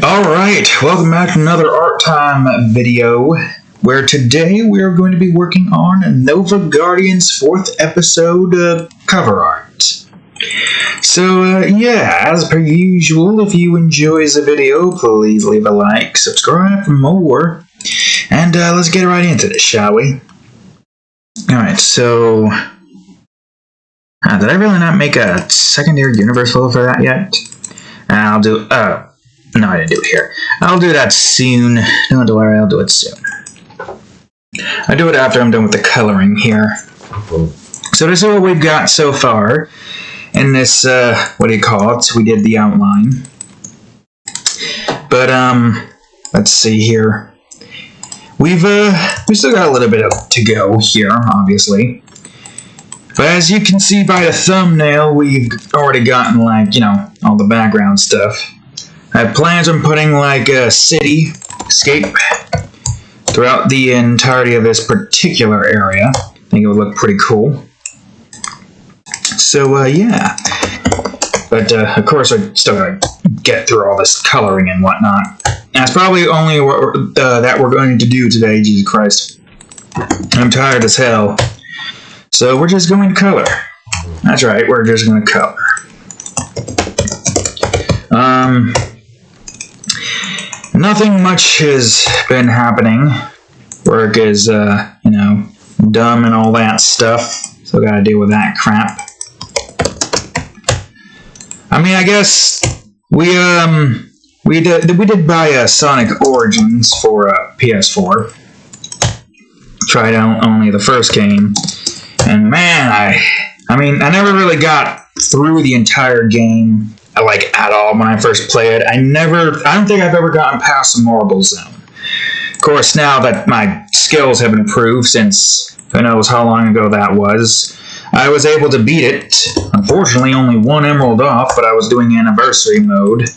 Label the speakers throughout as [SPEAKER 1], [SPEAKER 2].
[SPEAKER 1] Alright, welcome back to another Art Time video, where today we are going to be working on Nova Guardian's 4th episode cover art. So, yeah, as per usual, if you enjoy the video, please leave a like, subscribe for more, and let's get right into this, shall we? Alright, so... did I really not make a secondary universe photo for that yet? I'll do... no, I didn't do it here. I'll do that soon. Don't worry, I'll do it soon. I'll do it after I'm done with the coloring here. So this is what we've got so far. In this, what do you call it? We did the outline. But, let's see here. We still got a little bit to go here, obviously. But as you can see by the thumbnail, we've already gotten, like, you know, all the background stuff. I have plans on putting, like, a cityscape throughout the entirety of this particular area. I think it would look pretty cool. So, yeah. But, of course, I still gotta get through all this coloring and whatnot. That's probably only what that we're going to do today, Jesus Christ. I'm tired as hell. So, we're just going to color. That's right, we're just going to color. Nothing much has been happening. Work is, you know, dumb and all that stuff. So gotta deal with that crap. I mean, I guess we did buy Sonic Origins for PS4. Tried out only the first game, and man, I mean, I never really got through the entire game. Like, at all when I first played. I don't think I've ever gotten past the Marble Zone. Of course, now that my skills have improved since who knows how long ago that was, I was able to beat it. Unfortunately, only one emerald off, but I was doing anniversary mode.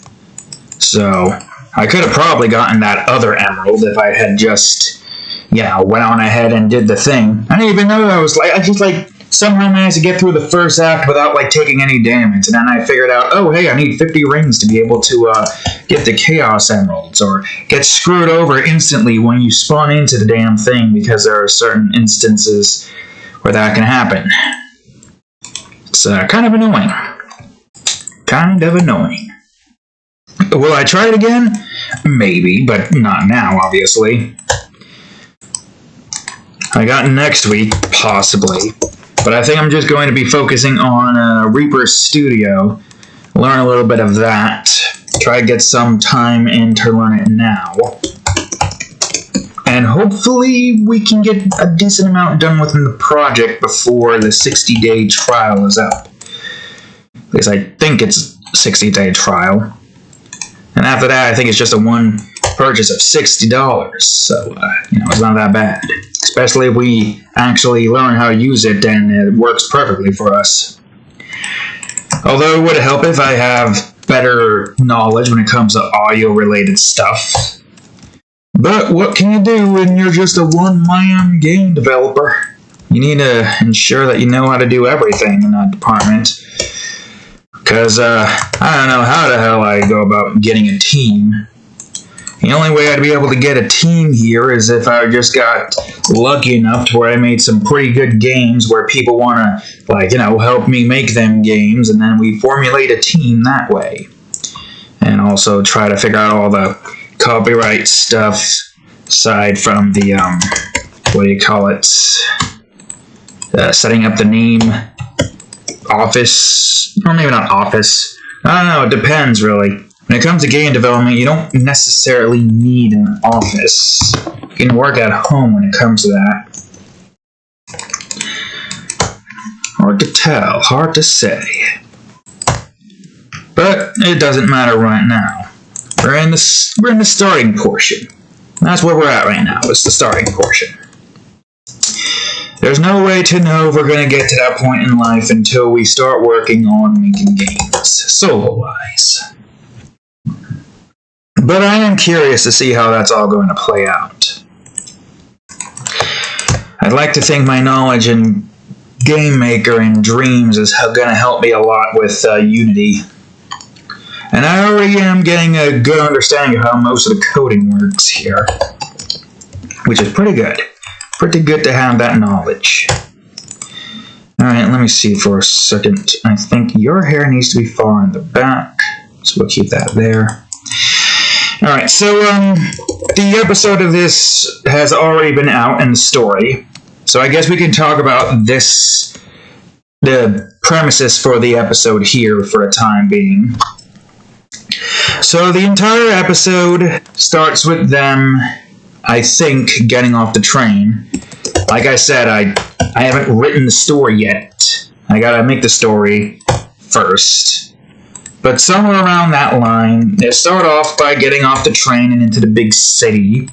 [SPEAKER 1] So, I could have probably gotten that other emerald if I had just, you know, went on ahead and did the thing. I didn't even know I just, like, somehow managed to get through the first act without, like, taking any damage. And then I figured out, oh, hey, I need 50 rings to be able to get the Chaos Emeralds, or get screwed over instantly when you spawn into the damn thing, because there are certain instances where that can happen. It's kind of annoying. Kind of annoying. Will I try it again? Maybe, but not now, obviously. I got next week, possibly. But I think I'm just going to be focusing on Reaper Studio, learn a little bit of that, try to get some time in to learn it now. And hopefully we can get a decent amount done within the project before the 60-day trial is up. At least I think it's a 60-day trial. And after that, I think it's just a one purchase of $60, so, you know, it's not that bad. Especially if we actually learn how to use it, and it works perfectly for us. Although it would help if I have better knowledge when it comes to audio-related stuff. But what can you do when you're just a one-man game developer? You need to ensure that you know how to do everything in that department. Because, I don't know how the hell I go about getting a team. The only way I'd be able to get a team here is if I just got lucky enough to where I made some pretty good games where people want to, like, you know, help me make them games, and then we formulate a team that way. And also try to figure out all the copyright stuff aside from the, what do you call it? Setting up the name, office, or maybe not office. I don't know, it depends, really. When it comes to game development, you don't necessarily need an office. You can work at home when it comes to that. Hard to tell, hard to say. But it doesn't matter right now. We're in the starting portion. That's where we're at right now. It's the starting portion. There's no way to know if we're going to get to that point in life until we start working on making games, solo-wise. But I am curious to see how that's all going to play out. I'd like to think my knowledge in Game Maker and Dreams is going to help me a lot with Unity. And I already am getting a good understanding of how most of the coding works here, which is pretty good. Pretty good to have that knowledge. Alright, let me see for a second. I think your hair needs to be far in the back, so we'll keep that there. Alright, so the episode of this has already been out in the story, so I guess we can talk about this, the premises for the episode here for a time being. So the entire episode starts with them, I think, getting off the train. Like I said, I haven't written the story yet. I gotta make the story first. But somewhere around that line, they start off by getting off the train and into the big city.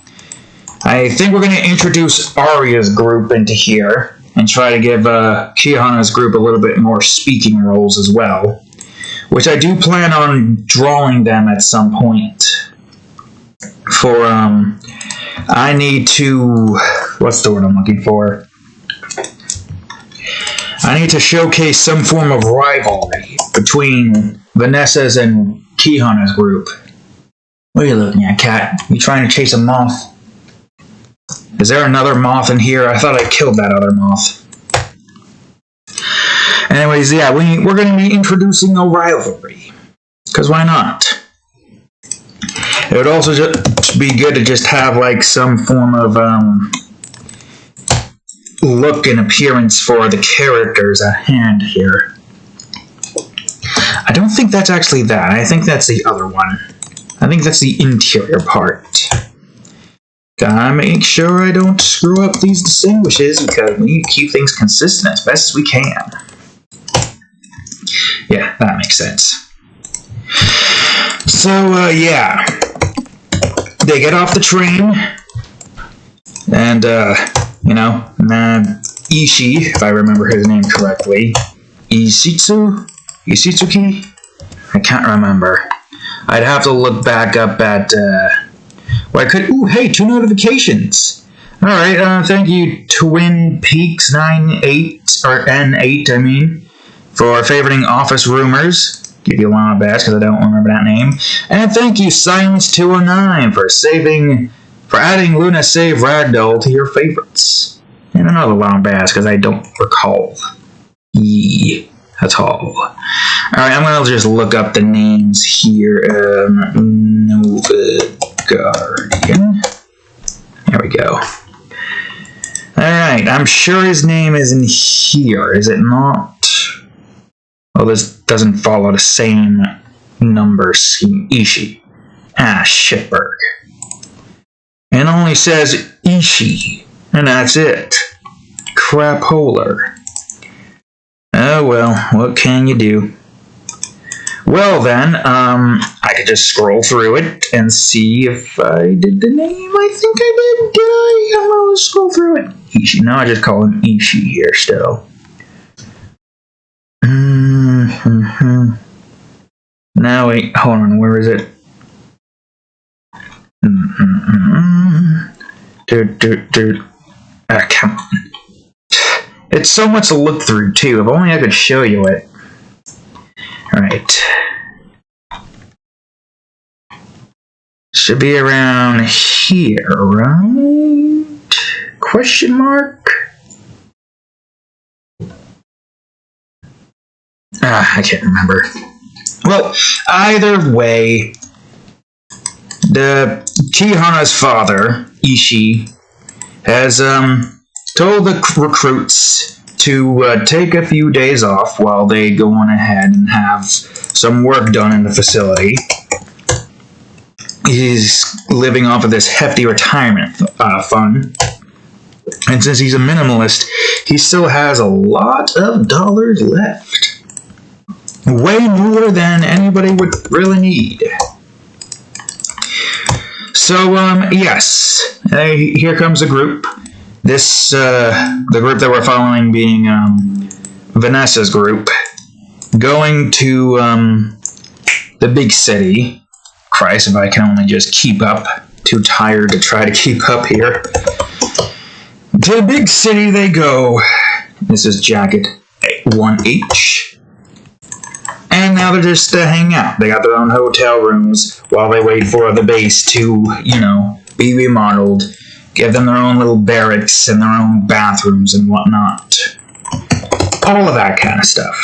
[SPEAKER 1] I think we're gonna introduce Arya's group into here and try to give Kihana's group a little bit more speaking roles as well, which I do plan on drawing them at some point. For, I need to, what's the word I'm looking for? I need to showcase some form of rivalry between Vanessa's and Kihana's group. What are you looking at, cat? You trying to chase a moth? Is there another moth in here? I thought I killed that other moth. Anyways, yeah, we're going to be introducing a rivalry. Because why not? It would also just be good to just have, like, some form of, look and appearance for the characters at hand here. I don't think that's actually that. I think that's the other one. I think that's the interior part. Gotta make sure I don't screw up these distinguishes because we need to keep things consistent as best as we can. Yeah, that makes sense. So, yeah. They get off the train, and, you know, Ishii, if I remember his name correctly, Isitsuki? I can't remember. I'd have to look back up at, well, I could, ooh, hey, 2 notifications. Alright, thank you, Twin Peaks 98, or N8, I mean, for favoriting Office Rumors. Give you a lot of bash because I don't remember that name. And thank you, Silence209, for adding Luna Save Ragdoll to your favorites. And another long bash because I don't recall. That's all. Alright, I'm going to just look up the names here. Nova Guardian. There we go. Alright, I'm sure his name is in here, is it not? Oh, this doesn't follow the same number scheme. Ishii. Ah, shitberg. It only says Ishii, and that's it. Crapolar. Oh well, what can you do? Well then, I could just scroll through it and see if I did the name. I think I did. Did I? I'm gonna scroll through it. Ishii. No, I just call him Ishii here still. Now wait, hold on, where is it? Ah, come on. It's so much to look through, too. If only I could show you it. Alright. Should be around here, right? Question mark? I can't remember. Well, either way, the Kihana's father, Ishii, has told the recruits to take a few days off while they go on ahead and have some work done in the facility. He's living off of this hefty retirement fund. And since he's a minimalist, he still has a lot of dollars left. Way more than anybody would really need. So, yes, here comes a group. This, the group that we're following being, Vanessa's group, going to, the big city. Christ, if I can only just keep up. Too tired to try to keep up here. To the big city they go. This is jacket 1H. And now they're just hanging out. They got their own hotel rooms while they wait for the base to, be remodeled. Give them their own little barracks and their own bathrooms and whatnot. All of that kind of stuff.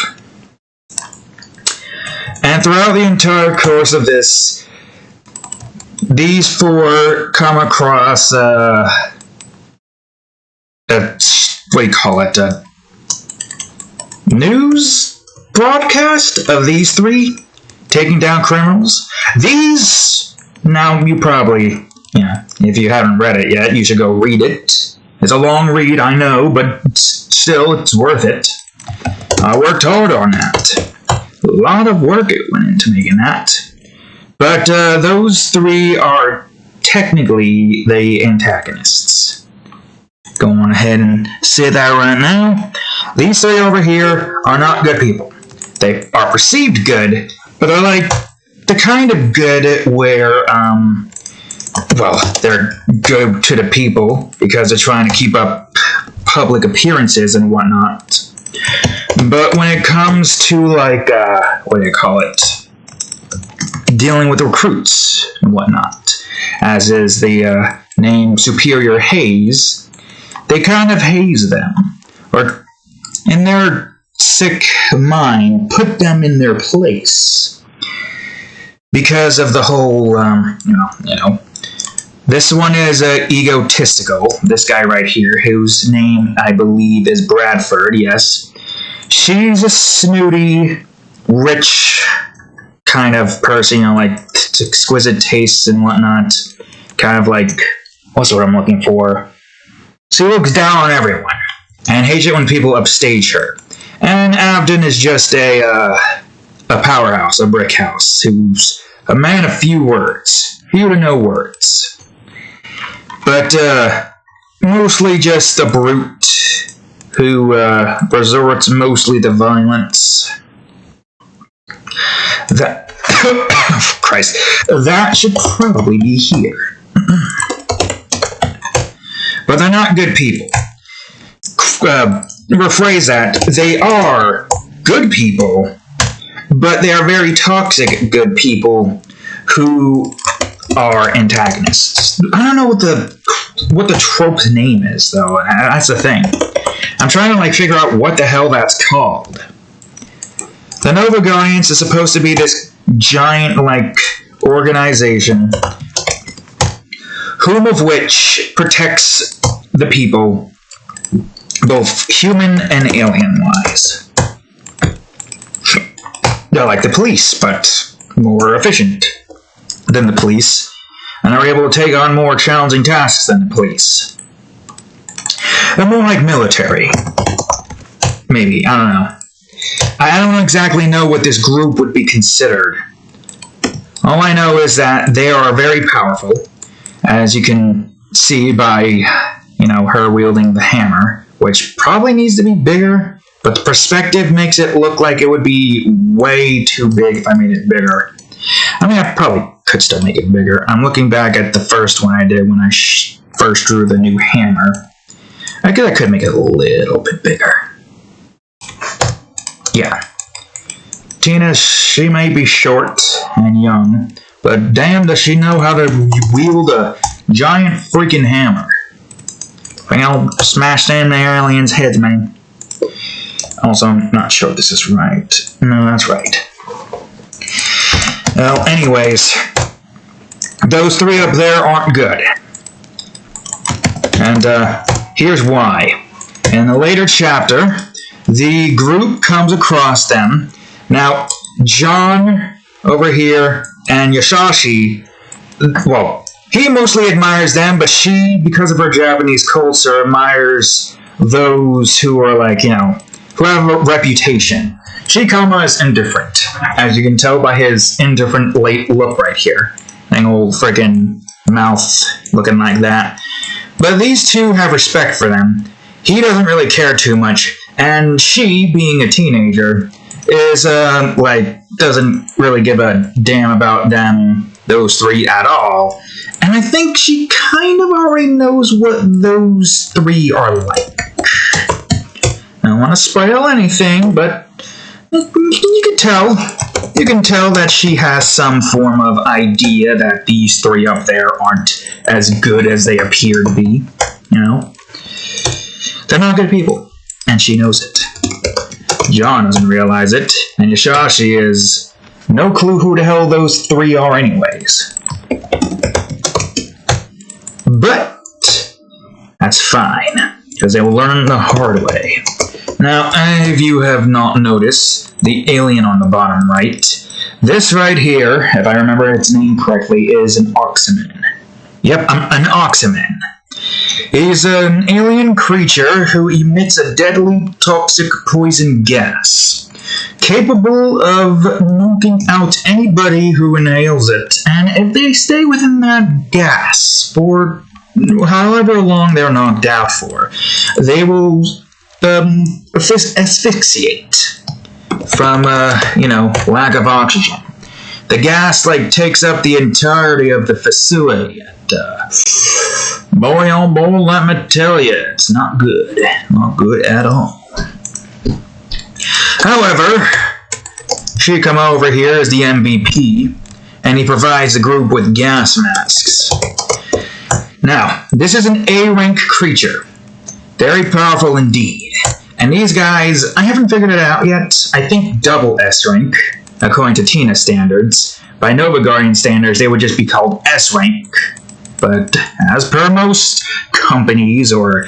[SPEAKER 1] And throughout the entire course of this, these four come across what do you call it? A news broadcast of these three taking down criminals. These, now you probably, if you haven't read it yet, you should go read it. It's a long read, I know, but still, it's worth it. I worked hard on that. A lot of work it went into making that. But those three are technically the antagonists. Go on ahead and say that right now. These three over here are not good people. They are perceived good, but they're like the kind of good where, they're good to the people because they're trying to keep up public appearances and whatnot. But when it comes to, like, dealing with recruits and whatnot, as is the name Superior Haze, they kind of haze them, or in their sick mind, put them in their place. Because of the whole, this one is egotistical, this guy right here, whose name, I believe, is Bradford, yes. She's a snooty, rich kind of person, like exquisite tastes and whatnot. Kind of like, what's the word I'm looking for? She looks down on everyone, and hates it when people upstage her. And Abden is just a powerhouse, a brick house, who's a man of few words. Few to no words. But, mostly just a brute who resorts mostly to violence. That Christ, that should probably be here. But they're not good people. Rephrase that. They are good people, but they are very toxic good people who are antagonists. I don't know what the trope name is, though. That's the thing. I'm trying to figure out what the hell that's called. The Nova Guardians is supposed to be this giant organization, whom of which protects the people, both human and alien-wise. They're like the police, but more efficient than the police, and are able to take on more challenging tasks than the police. They're more like military. Maybe, I don't know. I don't exactly know what this group would be considered. All I know is that they are very powerful, as you can see by, her wielding the hammer, which probably needs to be bigger, but the perspective makes it look like it would be way too big if I made it bigger. I mean, I probably could still make it bigger. I'm looking back at the first one I did when I first drew the new hammer. I guess I could make it a little bit bigger. Yeah. Tina, she may be short and young, but damn does she know how to wield a giant freaking hammer. I'll smash them aliens' heads, man. Also, I'm not sure if this is right. No, that's right. Well, anyways, those three up there aren't good. And here's why. In the later chapter, the group comes across them. Now, John over here and Yashashi, he mostly admires them, but she, because of her Japanese culture, admires those who are who have a reputation. Shikama is indifferent, as you can tell by his indifferent late look right here. An old frickin' mouth looking like that. But these two have respect for them. He doesn't really care too much, and she, being a teenager, is, doesn't really give a damn about them, those three, at all. And I think she kind of already knows what those three are like. I don't want to spoil anything, but you can tell. You can tell that she has some form of idea that these three up there aren't as good as they appear to be. You know? They're not good people, and she knows it. John doesn't realize it, and Yashashi has no clue who the hell those three are anyways. But that's fine, because they will learn the hard way. Now, if you have not noticed, the alien on the bottom right, this right here, if I remember its name correctly, is an Oxyman. Yep, an Oxyman. He's an alien creature who emits a deadly toxic poison gas, capable of knocking out anybody who inhales it, and if they stay within that gas for however long they're knocked out for, they will asphyxiate from, lack of oxygen. The gas, takes up the entirety of the facility, and, boy, oh boy, let me tell you, it's not good. Not good at all. However, Shikama over here is the MVP, and he provides the group with gas masks. Now, this is an A-rank creature. Very powerful indeed. And these guys, I haven't figured it out yet. I think double S-rank, according to Tina standards. By Nova Guardian standards, they would just be called S-rank. But as per most companies or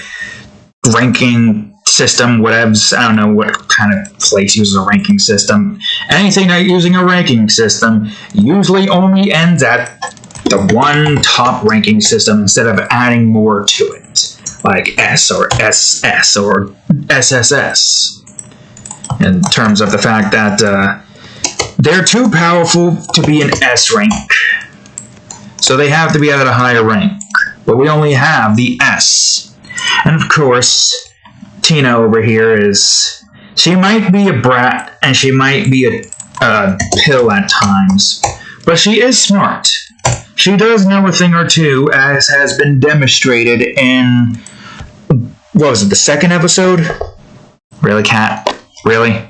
[SPEAKER 1] ranking system, whatevs, I don't know what kind of place uses a ranking system. Anything not using a ranking system usually only ends at the one top ranking system instead of adding more to it. Like S or SS or SSS. In terms of the fact that they're too powerful to be an S rank. So they have to be at a higher rank. But we only have the S. And of course, Tina over here she might be a brat and she might be a pill at times. But she is smart. She does know a thing or two, as has been demonstrated in, what was it, the second episode? Really, Cat? Really?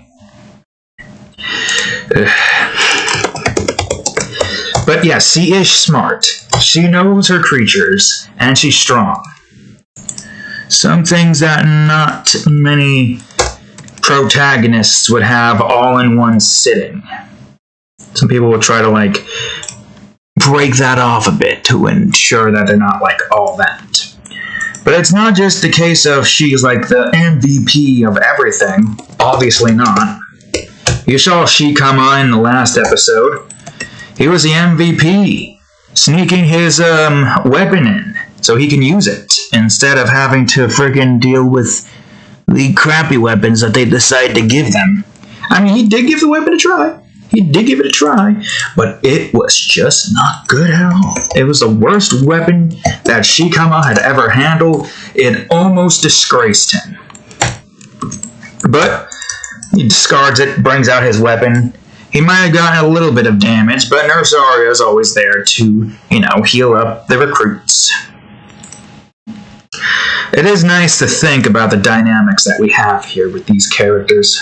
[SPEAKER 1] But yes, she is smart. She knows her creatures, and she's strong. Some things that not many protagonists would have all in one sitting. Some people will try to, break that off a bit to ensure that they're not, all that. But it's not just the case of she's, the MVP of everything. Obviously not. You saw Shikama in the last episode. He was the MVP, sneaking his weapon in so he can use it instead of having to friggin' deal with the crappy weapons that they decide to give them. I mean, he did give the weapon a try. He did give it a try, but it was just not good at all. It was the worst weapon that Shikama had ever handled. It almost disgraced him. But he discards it, brings out his weapon. He might have gotten a little bit of damage, but Nurse Arya is always there to, heal up the recruits. It is nice to think about the dynamics that we have here with these characters.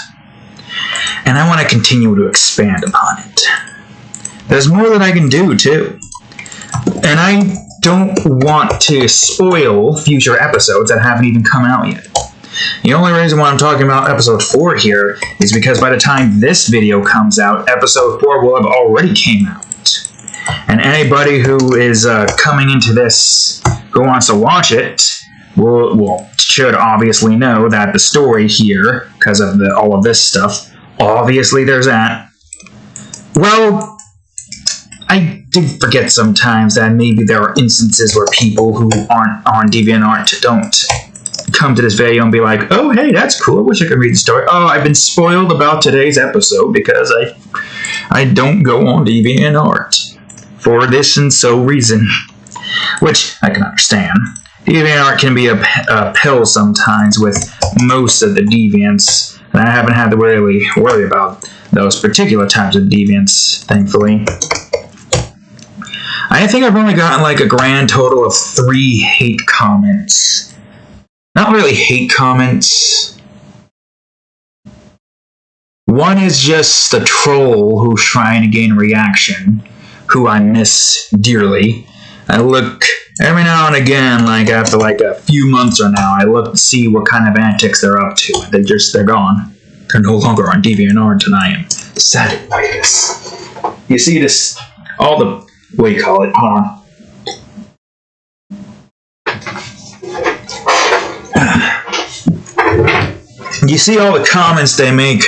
[SPEAKER 1] And I want to continue to expand upon it. There's more that I can do, too. And I don't want to spoil future episodes that haven't even come out yet. The only reason why I'm talking about episode 4 here is because by the time this video comes out, episode 4 will have already came out. And anybody who is coming into this who wants to watch it should obviously know that the story here, because of all of this stuff, obviously there's that. Well, I do forget sometimes that maybe there are instances where people who aren't on DeviantArt don't come to this video and be like, oh, hey, that's cool, I wish I could read the story. Oh, I've been spoiled about today's episode because I don't go on DeviantArt for this and so reason. Which I can understand. DeviantArt can be a pill sometimes with most of the deviants, and I haven't had to really worry about those particular types of deviants, thankfully. I think I've only gotten a grand total of 3 hate comments. Not really hate comments. One is just a troll who's trying to gain a reaction, who I miss dearly. I look every now and again, like after like a few months or now, I look to see what kind of antics they're up to. They're gone. They're no longer on DeviantArt, and I am saddened by this. You see this, all the, what do you call it? Hold on. You see all the comments they make,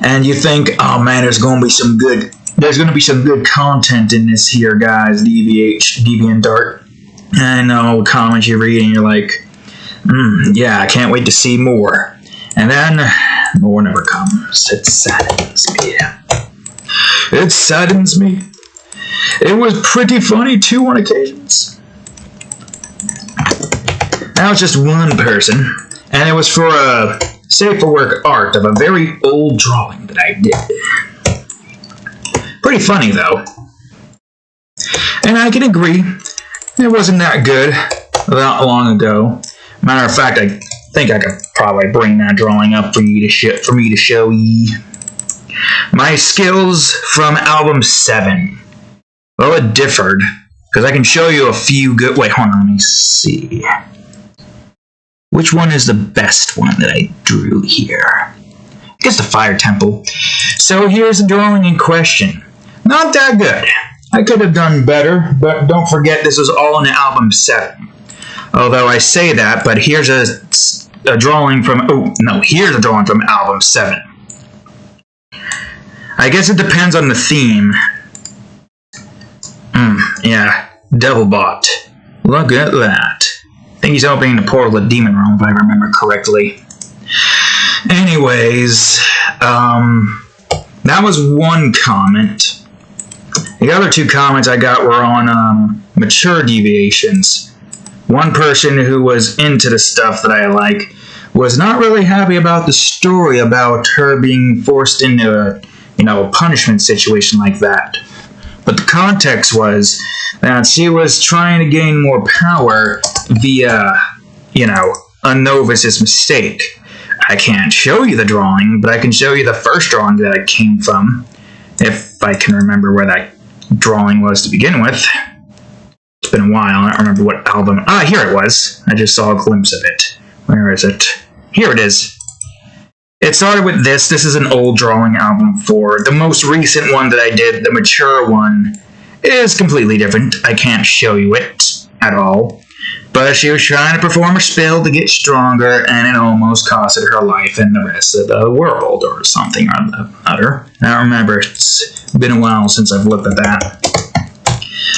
[SPEAKER 1] and you think, oh man, there's going to be some good content in this here, guys, DeviantArt. And I know comments you read and you're like, yeah, I can't wait to see more. And then, more never comes. It saddens me. It saddens me. It was pretty funny, too, on occasions. That was just one person, and it was for a safe for work art of a very old drawing that I did. Pretty funny, though. And I can agree, it wasn't that good that long ago. Matter of fact, I think I could probably bring that drawing up for me to show ye. My skills from album 7. Well, it differed, because I can show you a few good... Wait, hold on, let me see. Which one is the best one that I drew here? I guess the Fire Temple. So here's the drawing in question. Not that good. I could have done better, but don't forget this was all in album 7. Although I say that, but here's a drawing from... Oh, no, here's a drawing from album 7. I guess it depends on the theme. Yeah, Devilbot. Look at that. I think he's opening the portal to Demon Realm, if I remember correctly. Anyways, that was one comment. The other 2 comments I got were on mature deviations. One person who was into the stuff that I like was not really happy about the story about her being forced into a punishment situation like that. But the context was that she was trying to gain more power via, a novice's mistake. I can't show you the drawing, but I can show you the first drawing that it came from, if I can remember where that drawing was to begin with. It's been a while, I don't remember what album. Ah, here it was. I just saw a glimpse of it. Where is it? Here it is. It started with this. This is an old drawing album 4. The most recent one that I did, the mature one, is completely different. I can't show you it at all. But she was trying to perform a spell to get stronger, and it almost costed her life and the rest of the world, or something or other. I don't remember. It's been a while since I've looked at that.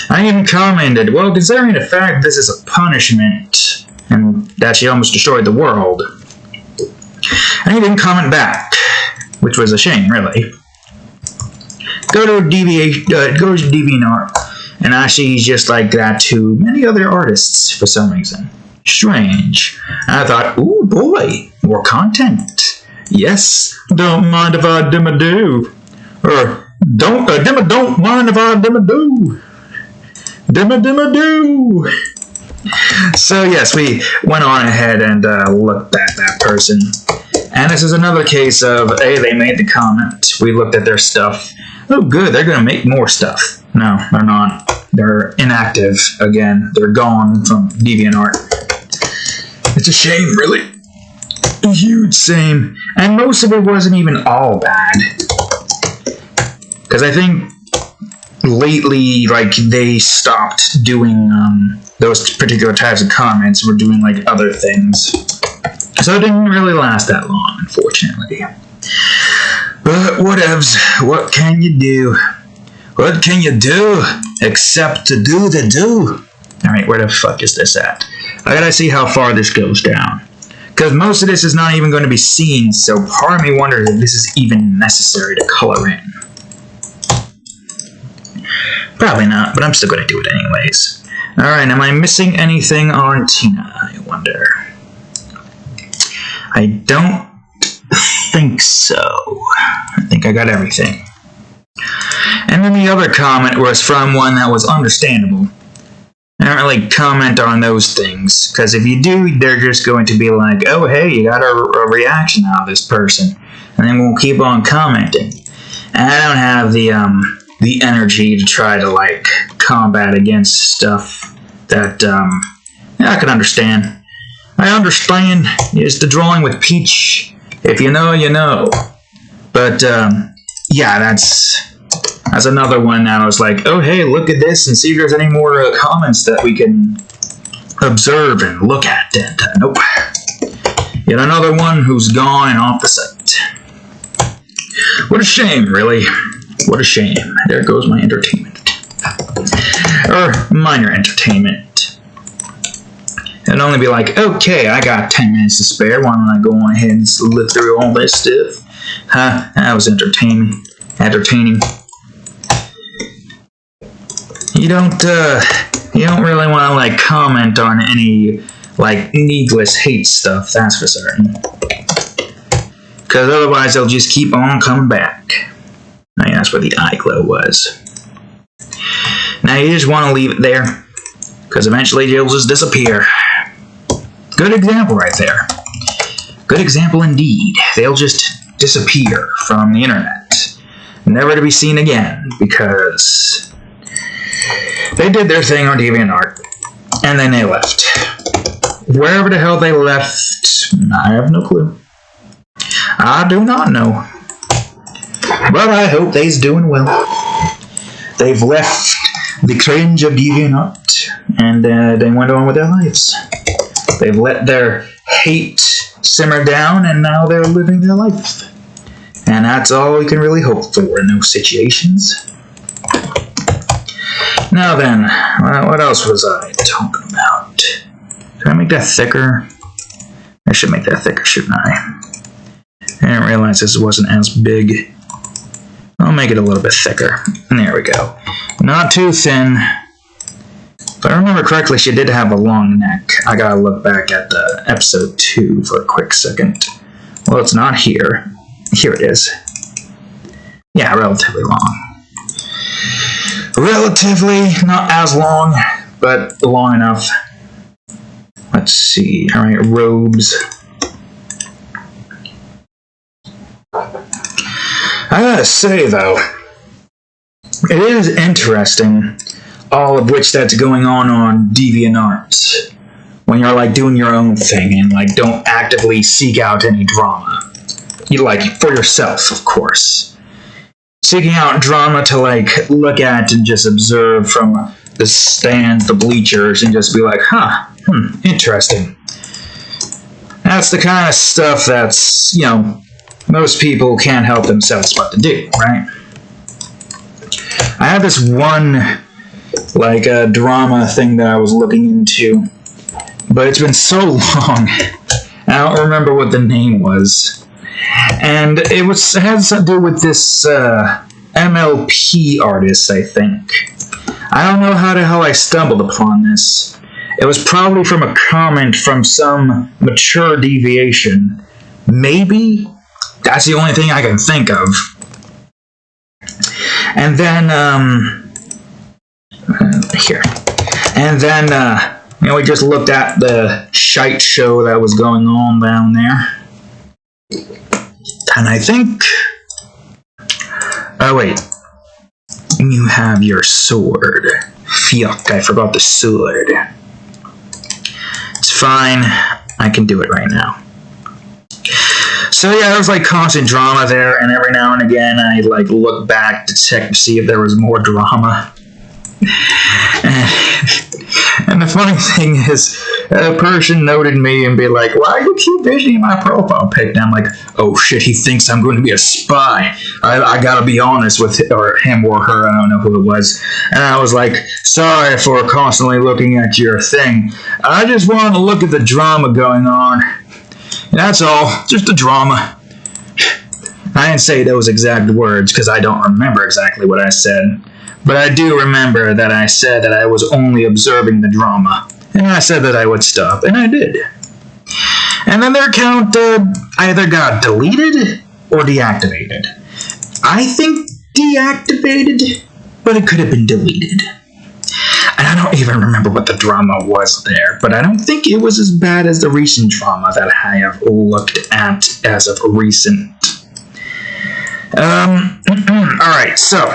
[SPEAKER 1] I even commented, well, considering the fact this is a punishment, and that she almost destroyed the world, and he didn't comment back, which was a shame, really. Go to DeviantArt, and actually he's just like that to many other artists for some reason. Strange. And I thought, ooh boy, more content. Yes, don't mind if I dimma-do. Or, don't mind if I dimma-do. Dimma-dimma-do. So yes, we went on ahead and looked at that person. And this is another case of, hey, they made the comment. We looked at their stuff. Oh, good, they're going to make more stuff. No, they're not. They're inactive again. They're gone from DeviantArt. It's a shame, really. A huge shame. And most of it wasn't even all bad. Because I think lately, like, they stopped doing those particular types of comments. We're doing, like, other things. So it didn't really last that long, unfortunately. But whatevs, what can you do? What can you do except to do the do? Alright, where the fuck is this at? I gotta see how far this goes down. Because most of this is not even going to be seen, so part of me wonders if this is even necessary to color in. Probably not, but I'm still going to do it anyways. Alright, am I missing anything on Tina, I wonder? I don't think so. I think I got everything. And then the other comment was from one that was understandable. I don't really comment on those things, because if you do, they're just going to be like, oh hey, you got a reaction out of this person. and then we'll keep on commenting. And I don't have the energy to try to, like, combat against stuff that, I can understand. I understand is the drawing with Peach. If you know, you know. But, yeah, that's another one that I was like, oh, hey, look at this and see if there's any more comments that we can observe and look at. And, nope. Yet another one who's gone and off the site. What a shame, really. What a shame. There goes my entertainment. Or minor entertainment. It'd only be like, okay, I got 10 minutes to spare. Why don't I go on ahead and live through all this stuff? Huh? That was entertaining. You don't really want to, like, comment on any, like, needless hate stuff, that's for certain. Because otherwise they'll just keep on coming back. I mean, that's where the eye glow was. Now you just want to leave it there, because eventually they'll just disappear. Good example right there. Good example indeed. They'll just disappear from the internet, never to be seen again, because they did their thing on DeviantArt, and then they left. Wherever the hell they left, I have no clue. I do not know. But I hope they's doing well. They've left the cringe of DeviantArt, and they went on with their lives. They've let their hate simmer down, and now they're living their life. And that's all we can really hope for in those situations. Now then, what else was I talking about? Did I make that thicker? I should make that thicker, shouldn't I? I didn't realize this wasn't as big. I'll make it a little bit thicker. There we go. Not too thin. If I remember correctly, she did have a long neck. I gotta look back at the episode 2 for a quick second. Well, it's not here. Here it is. Yeah, relatively long. Relatively, not as long, but long enough. Let's see. Alright, robes. I gotta say, though, it is interesting, all of which that's going on DeviantArt, when you're, like, doing your own thing and, like, don't actively seek out any drama. You, like, for yourself, of course. Seeking out drama to, like, look at and just observe from the stands, the bleachers, and just be like, interesting. That's the kind of stuff that's, you know, most people can't help themselves but to do, right? I have this one, like, drama thing that I was looking into, but it's been so long, I don't remember what the name was. And it had something to do with this MLP artist, I think. I don't know how the hell I stumbled upon this. It was probably from a comment from some mature deviation. Maybe? That's the only thing I can think of. And then, here. And then, we just looked at the shite show that was going on down there. And I think... Oh, wait. You have your sword. Fuck, I forgot the sword. It's fine. I can do it right now. So yeah, there was like constant drama there, and every now and again I like look back to check to see if there was more drama. And the funny thing is, a person noted me and be like, why do you keep visiting my profile pic? And I'm like, oh shit, he thinks I'm going to be a spy. I gotta be honest with him or her, I don't know who it was. And I was like, sorry for constantly looking at your thing. I just wanted to look at the drama going on. That's all, just the drama. I didn't say those exact words because I don't remember exactly what I said. But I do remember that I said that I was only observing the drama. And I said that I would stop, and I did. And then their account either got deleted or deactivated. I think deactivated, but it could have been deleted. And I don't even remember what the drama was there, but I don't think it was as bad as the recent drama that I have looked at as of recent. Alright, so,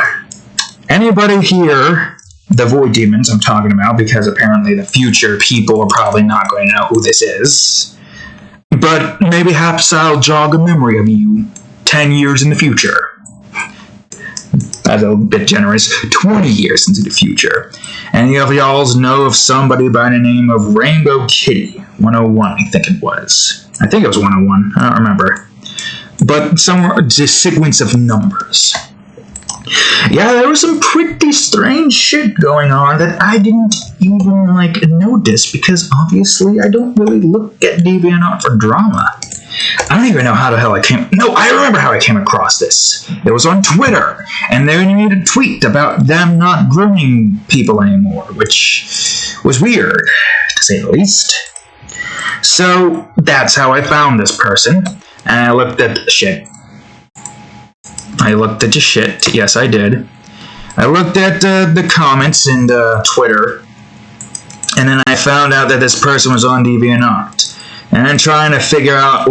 [SPEAKER 1] anybody here, the Void Demons I'm talking about, because apparently the future people are probably not going to know who this is, but maybe perhaps I'll jog a memory of you 10 years in the future. That's a bit generous. 20 years into the future. Any of y'all know of somebody by the name of Rainbow Kitty? 101, I think it was. I think it was 101. I don't remember. But somewhere, just sequence of numbers. Yeah, there was some pretty strange shit going on that I didn't even, notice, because obviously I don't really look at DeviantArt for drama. I don't even know how the hell I came... No, I remember how I came across this. It was on Twitter, and they made a tweet about them not grooming people anymore, which was weird, to say the least. So, that's how I found this person, and I looked at the shit. Yes, I did. I looked at the comments in Twitter, and then I found out that this person was on DeviantArt. And then trying to figure out,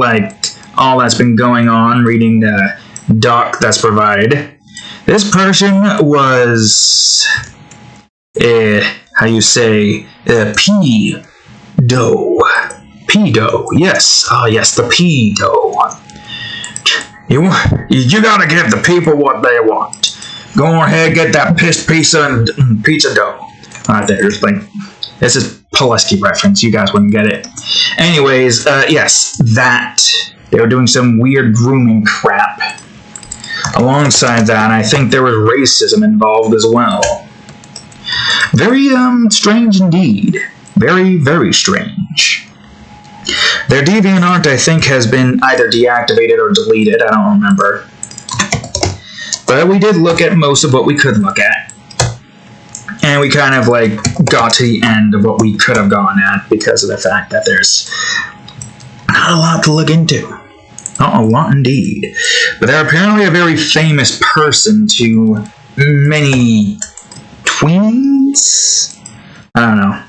[SPEAKER 1] all that's been going on, reading the doc that's provided. This person was, pedo. Yes. Oh, yes, the pedo. You gotta give the people what they want. Go ahead, get that pizza and pizza dough. There's this is Pulaski reference. You guys wouldn't get it. Anyways, yes, that. They were doing some weird grooming crap. Alongside that, I think there was racism involved as well. Very, strange indeed. Very, very strange. Their DeviantArt, I think, has been either deactivated or deleted. I don't remember. But we did look at most of what we could look at. And we kind of, got to the end of what we could have gone at because of the fact that there's not a lot to look into. Not a lot indeed. But they're apparently a very famous person to many tweens? I don't know.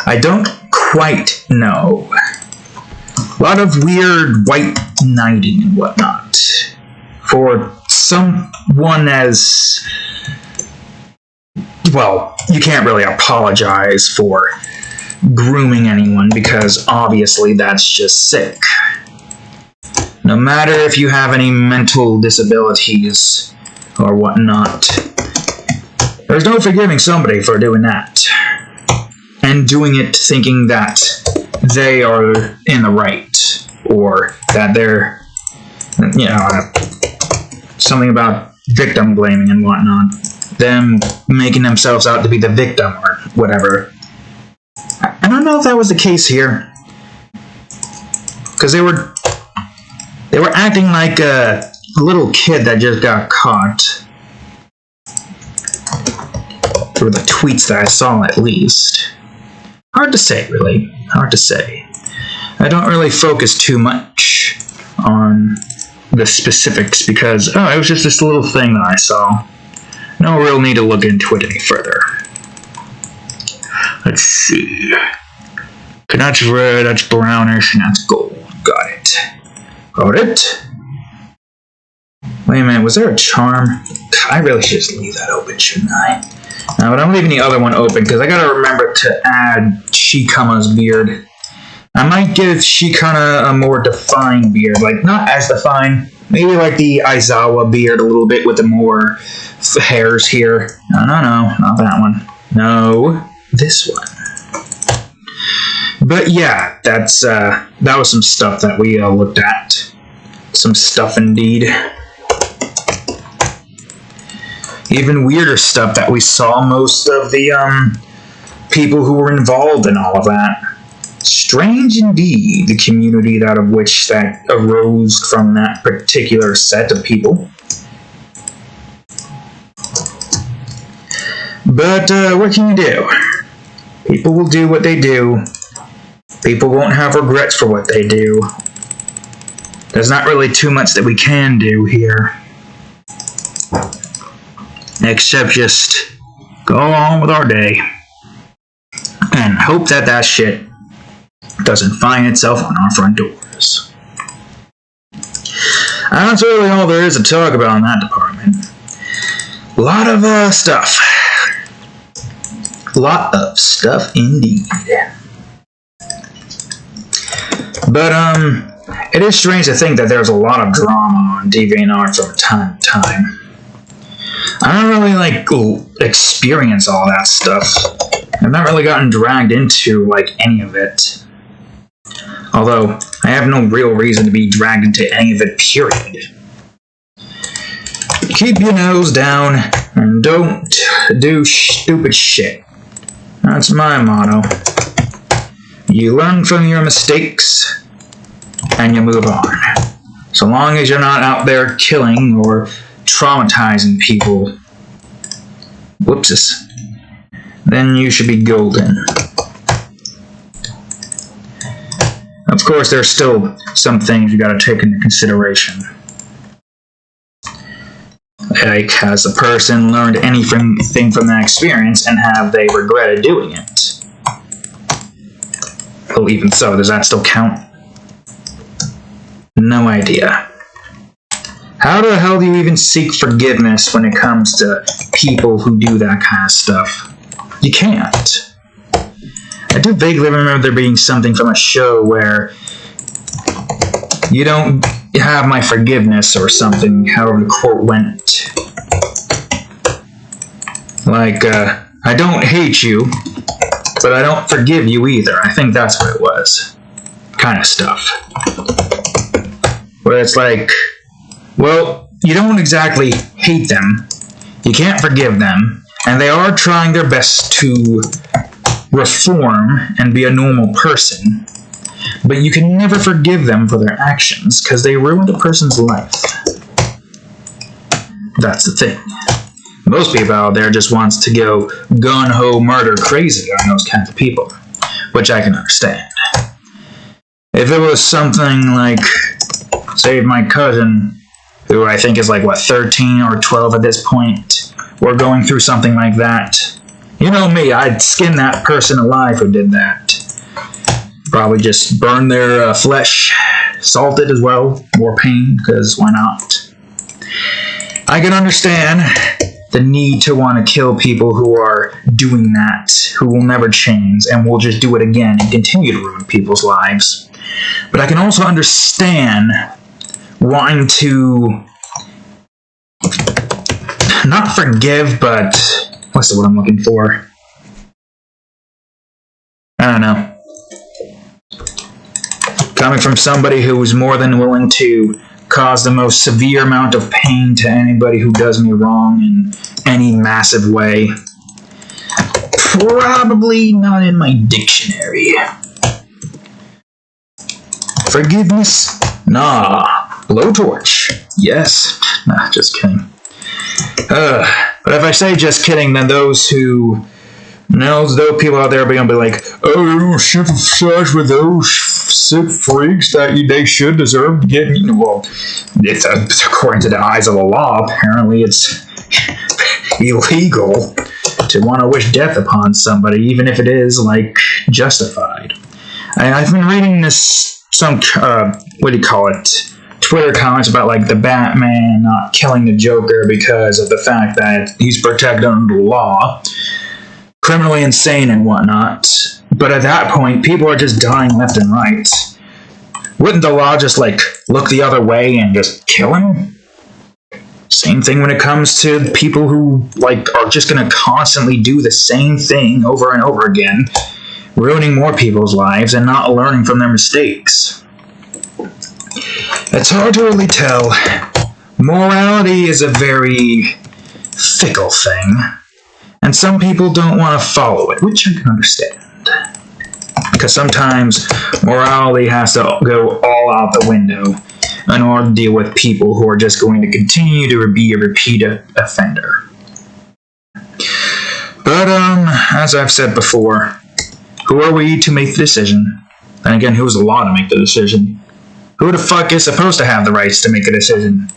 [SPEAKER 1] I don't quite know. A lot of weird white knighting and whatnot. For someone as... Well, you can't really apologize for grooming anyone because obviously that's just sick. No matter if you have any mental disabilities or whatnot, there's no forgiving somebody for doing that. And doing it thinking that they are in the right, or that they're, something about victim blaming and whatnot. Them making themselves out to be the victim or whatever. I don't know if that was the case here. Because they were acting like a little kid that just got caught. Through the tweets that I saw, at least. Hard to say, really. Hard to say. I don't really focus too much on the specifics because, it was just this little thing that I saw. No real need to look into it any further. Let's see. Okay, that's red, that's brownish, and that's gold. Got it. Got it. Wait a minute, was there a charm? I really should just leave that open, shouldn't I? No, but I'm leaving the other one open because I gotta remember to add Shikama's beard. I might give Shikana a more defined beard, not as defined, maybe like the Aizawa beard a little bit with the more hairs here. No, not that one. No, this one. But yeah, that was some stuff that we looked at. Some stuff indeed. Even weirder stuff that we saw most of the people who were involved in all of that. Strange indeed, the community that arose from that particular set of people. But what can you do? People will do what they do. People won't have regrets for what they do. There's not really too much that we can do here. Except just go on with our day. And hope that shit doesn't find itself on our front doors. That's really all there is to talk about in that department. A lot of stuff. A lot of stuff indeed. But, it is strange to think that there's a lot of drama on DeviantArt from time to time. I don't really, experience all that stuff. I've not really gotten dragged into, any of it. Although, I have no real reason to be dragged into any of it, period. Keep your nose down, and don't do stupid shit. That's my motto. You learn from your mistakes, and you move on. So long as you're not out there killing or traumatizing people, whoopses, then you should be golden. Of course, there's still some things you gotta take into consideration. Like, has the person learned anything from that experience, and have they regretted doing it? Well, even so, does that still count? No idea. How the hell do you even seek forgiveness when it comes to people who do that kind of stuff? You can't. I do vaguely remember there being something from a show where you don't have my forgiveness or something, however the quote went. I don't hate you, but I don't forgive you either. I think that's what it was. Kind of stuff. Where it's well, you don't exactly hate them, you can't forgive them, and they are trying their best to reform and be a normal person, but you can never forgive them for their actions because they ruined a person's life. That's the thing. Most people out there just wants to go gun-ho murder crazy on those kinds of people, which I can understand. If it was something like, say, my cousin, who I think is 13 or 12 at this point, or going through something like that, you know me, I'd skin that person alive who did that. Probably just burn their flesh, salt it as well, more pain, because why not? I can understand the need to want to kill people who are doing that, who will never change, and will just do it again and continue to ruin people's lives. But I can also understand wanting to not forgive, but what's the word I'm looking for? I don't know. Coming from somebody who is more than willing to cause the most severe amount of pain to anybody who does me wrong in any massive way. Probably not in my dictionary. Forgiveness? Nah. Blowtorch? Yes. Nah, just kidding. But if I say just kidding, then those people out there are going to be like, oh, you don't sympathize with those sick freaks that they should deserve to get, well, it's according to the eyes of the law, apparently it's illegal to want to wish death upon somebody, even if it is, justified. I've been reading Twitter comments about, the Batman not killing the Joker because of the fact that he's protected under the law, criminally insane and whatnot. But at that point, people are just dying left and right. Wouldn't the law just, look the other way and just kill him? Same thing when it comes to people who, are just going to constantly do the same thing over and over again, ruining more people's lives and not learning from their mistakes. It's hard to really tell. Morality is a very fickle thing, and some people don't want to follow it, which I can understand. Because sometimes morality has to go all out the window in order to deal with people who are just going to continue to be a repeat offender. But, as I've said before, who are we to make the decision? And again, who's the law to make the decision? Who the fuck is supposed to have the rights to make a decision?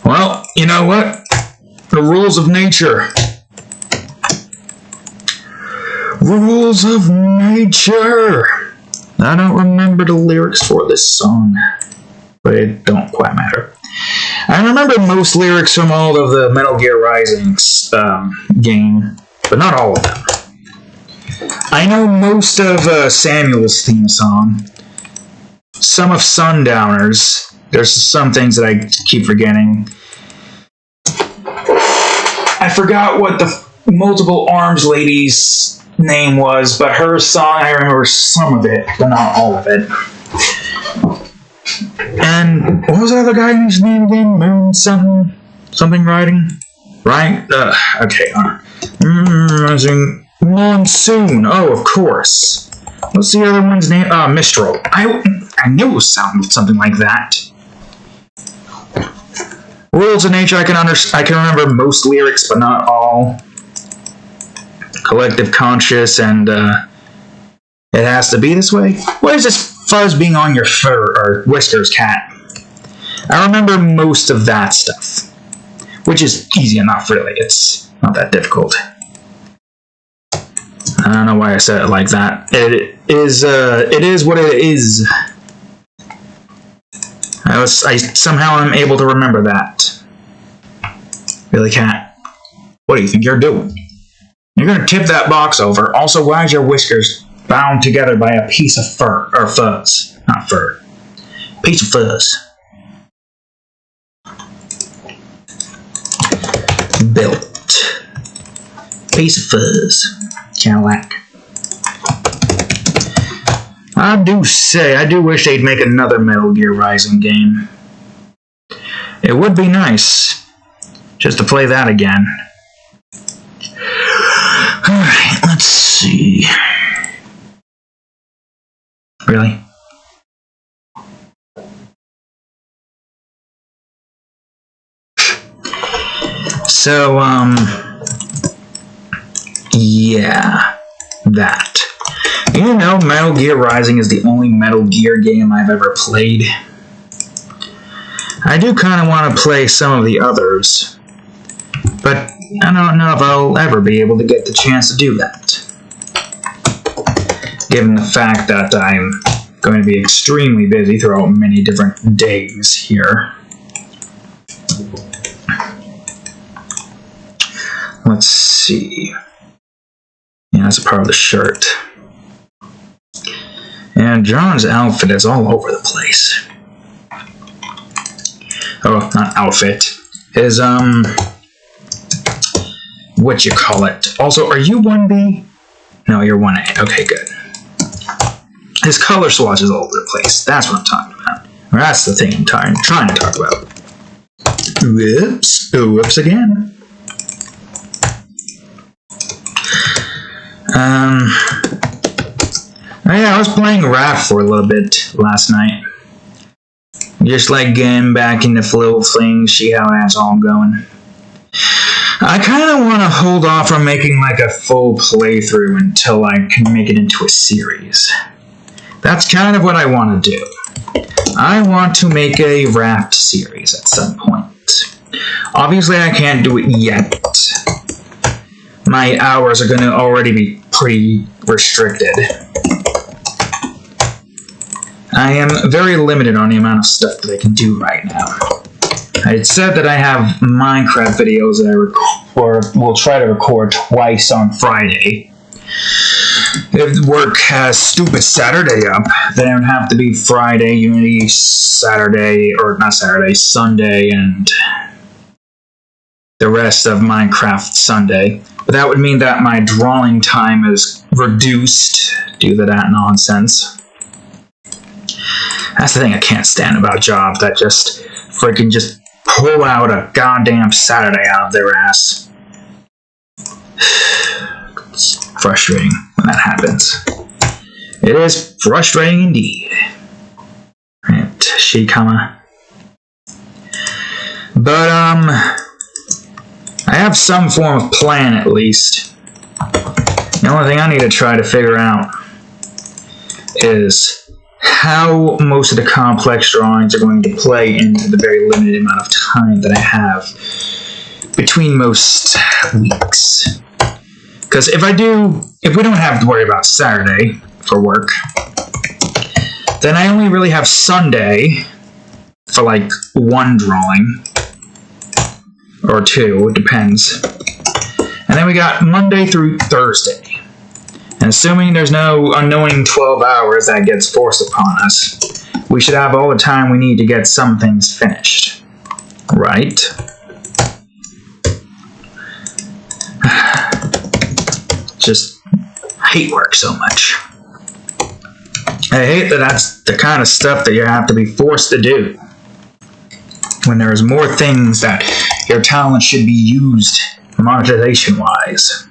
[SPEAKER 1] Well, you know what? The rules of nature. Rules of nature. I don't remember the lyrics for this song, but it don't quite matter. I remember most lyrics from all of the Metal Gear Rising game, but not all of them. I know most of Samuel's theme song, some of Sundowner's. There's some things that I keep forgetting. I forgot what the Multiple Arms lady's name was, but her song, I remember some of it, but not all of it. And what was the other guy's name again? Moon something writing? Right? Okay. Monsoon. Oh, of course. What's the other one's name? Mistral. I knew it was something like that. Rules of Nature, I can remember most lyrics, but not all. Collective Conscious, and It Has to Be This Way. What is this fuzz being on your fur or whiskers, cat? I remember most of that stuff, which is easy enough, really. It's not that difficult. I don't know why I said it like that. It is what it is. I somehow am able to remember that. Really, cat? What do you think you're doing? You're gonna tip that box over. Also, why is your whiskers bound together by a piece of fur or fuzz? Not fur. Piece of fuzz. Built. Piece of fuzz. Cadillac. I do wish they'd make another Metal Gear Rising game. It would be nice just to play that again. Alright, let's see. Really? So, yeah, that. You know, Metal Gear Rising is the only Metal Gear game I've ever played. I do kind of want to play some of the others, but I don't know if I'll ever be able to get the chance to do that, given the fact that I'm going to be extremely busy throughout many different days here. Let's see. Yeah, that's a part of the shirt. And John's outfit is all over the place. Oh, not outfit. His, what you call it. Also, are you 1B? No, you're 1A. Okay, good. His color swatch is all over the place. That's what I'm talking about. Or that's the thing I'm trying to talk about. Whoops. Whoops again. Yeah, I was playing Raft for a little bit last night. Just like getting back into flow of things, see how that's all going. I kind of want to hold off from making like a full playthrough until I can make it into a series. That's kind of what I want to do. I want to make a Raft series at some point. Obviously, I can't do it yet. My hours are going to already be pretty restricted. I am very limited on the amount of stuff that I can do right now. I said that I have Minecraft videos that I will try to record twice on Friday. If work has stupid Saturday up, then it would have to be Friday, Unity, Saturday, or not Saturday, Sunday, and the rest of Minecraft Sunday. But that would mean that my drawing time is reduced due to that nonsense. That's the thing I can't stand about jobs that just freaking just pull out a goddamn Saturday out of their ass. It's frustrating when that happens. It is frustrating indeed. Right, she comma. But I have some form of plan at least. The only thing I need to try to figure out is how most of the complex drawings are going to play into the very limited amount of time that I have between most weeks. Because if we don't have to worry about Saturday for work, Then I only really have Sunday for like one drawing. Or two, it depends. And then we got Monday through Thursday. And assuming there's no unknowing 12 hours that gets forced upon us, we should have all the time we need to get some things finished. Right? Just hate work so much. I hate that that's the kind of stuff that you have to be forced to do. When there's more things that your talent should be used monetization-wise.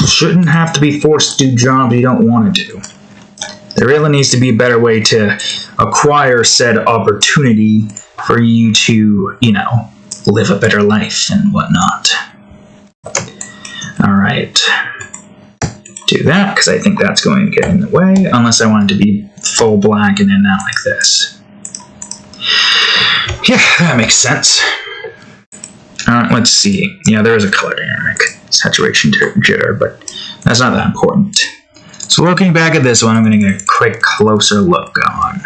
[SPEAKER 1] Shouldn't have to be forced to do jobs you don't want to do. There really needs to be a better way to acquire said opportunity for you to, live a better life and whatnot. Alright. Do that, because I think that's going to get in the way, unless I want it to be full black and then not like this. Yeah, that makes sense. Let's see. Yeah, there is a color dynamic. Saturation jitter, but that's not that important. So looking back at this one, I'm going to get a quick closer look on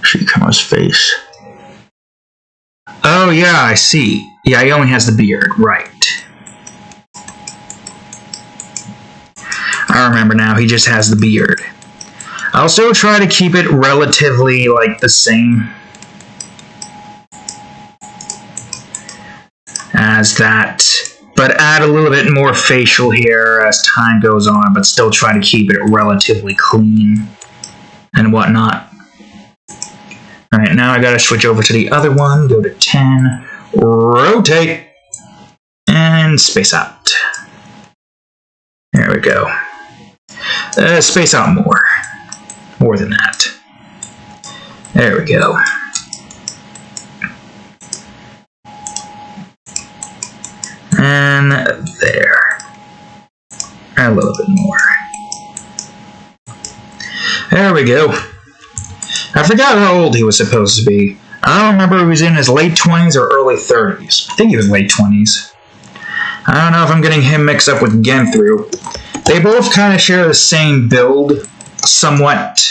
[SPEAKER 1] Shikama's face. Oh yeah, I see. Yeah, he only has the beard, right. I remember now, he just has the beard. I'll still try to keep it relatively, the same as that, but add a little bit more facial hair as time goes on, but still try to keep it relatively clean and whatnot. Alright, now I gotta switch over to the other one, go to 10, rotate, and space out. There we go. Space out more. More than that. There we go. And there. A little bit more. There we go. I forgot how old he was supposed to be. I don't remember if he was in his late 20s or early 30s. I think he was late 20s. I don't know if I'm getting him mixed up with Genthru. They both kind of share the same build, somewhat.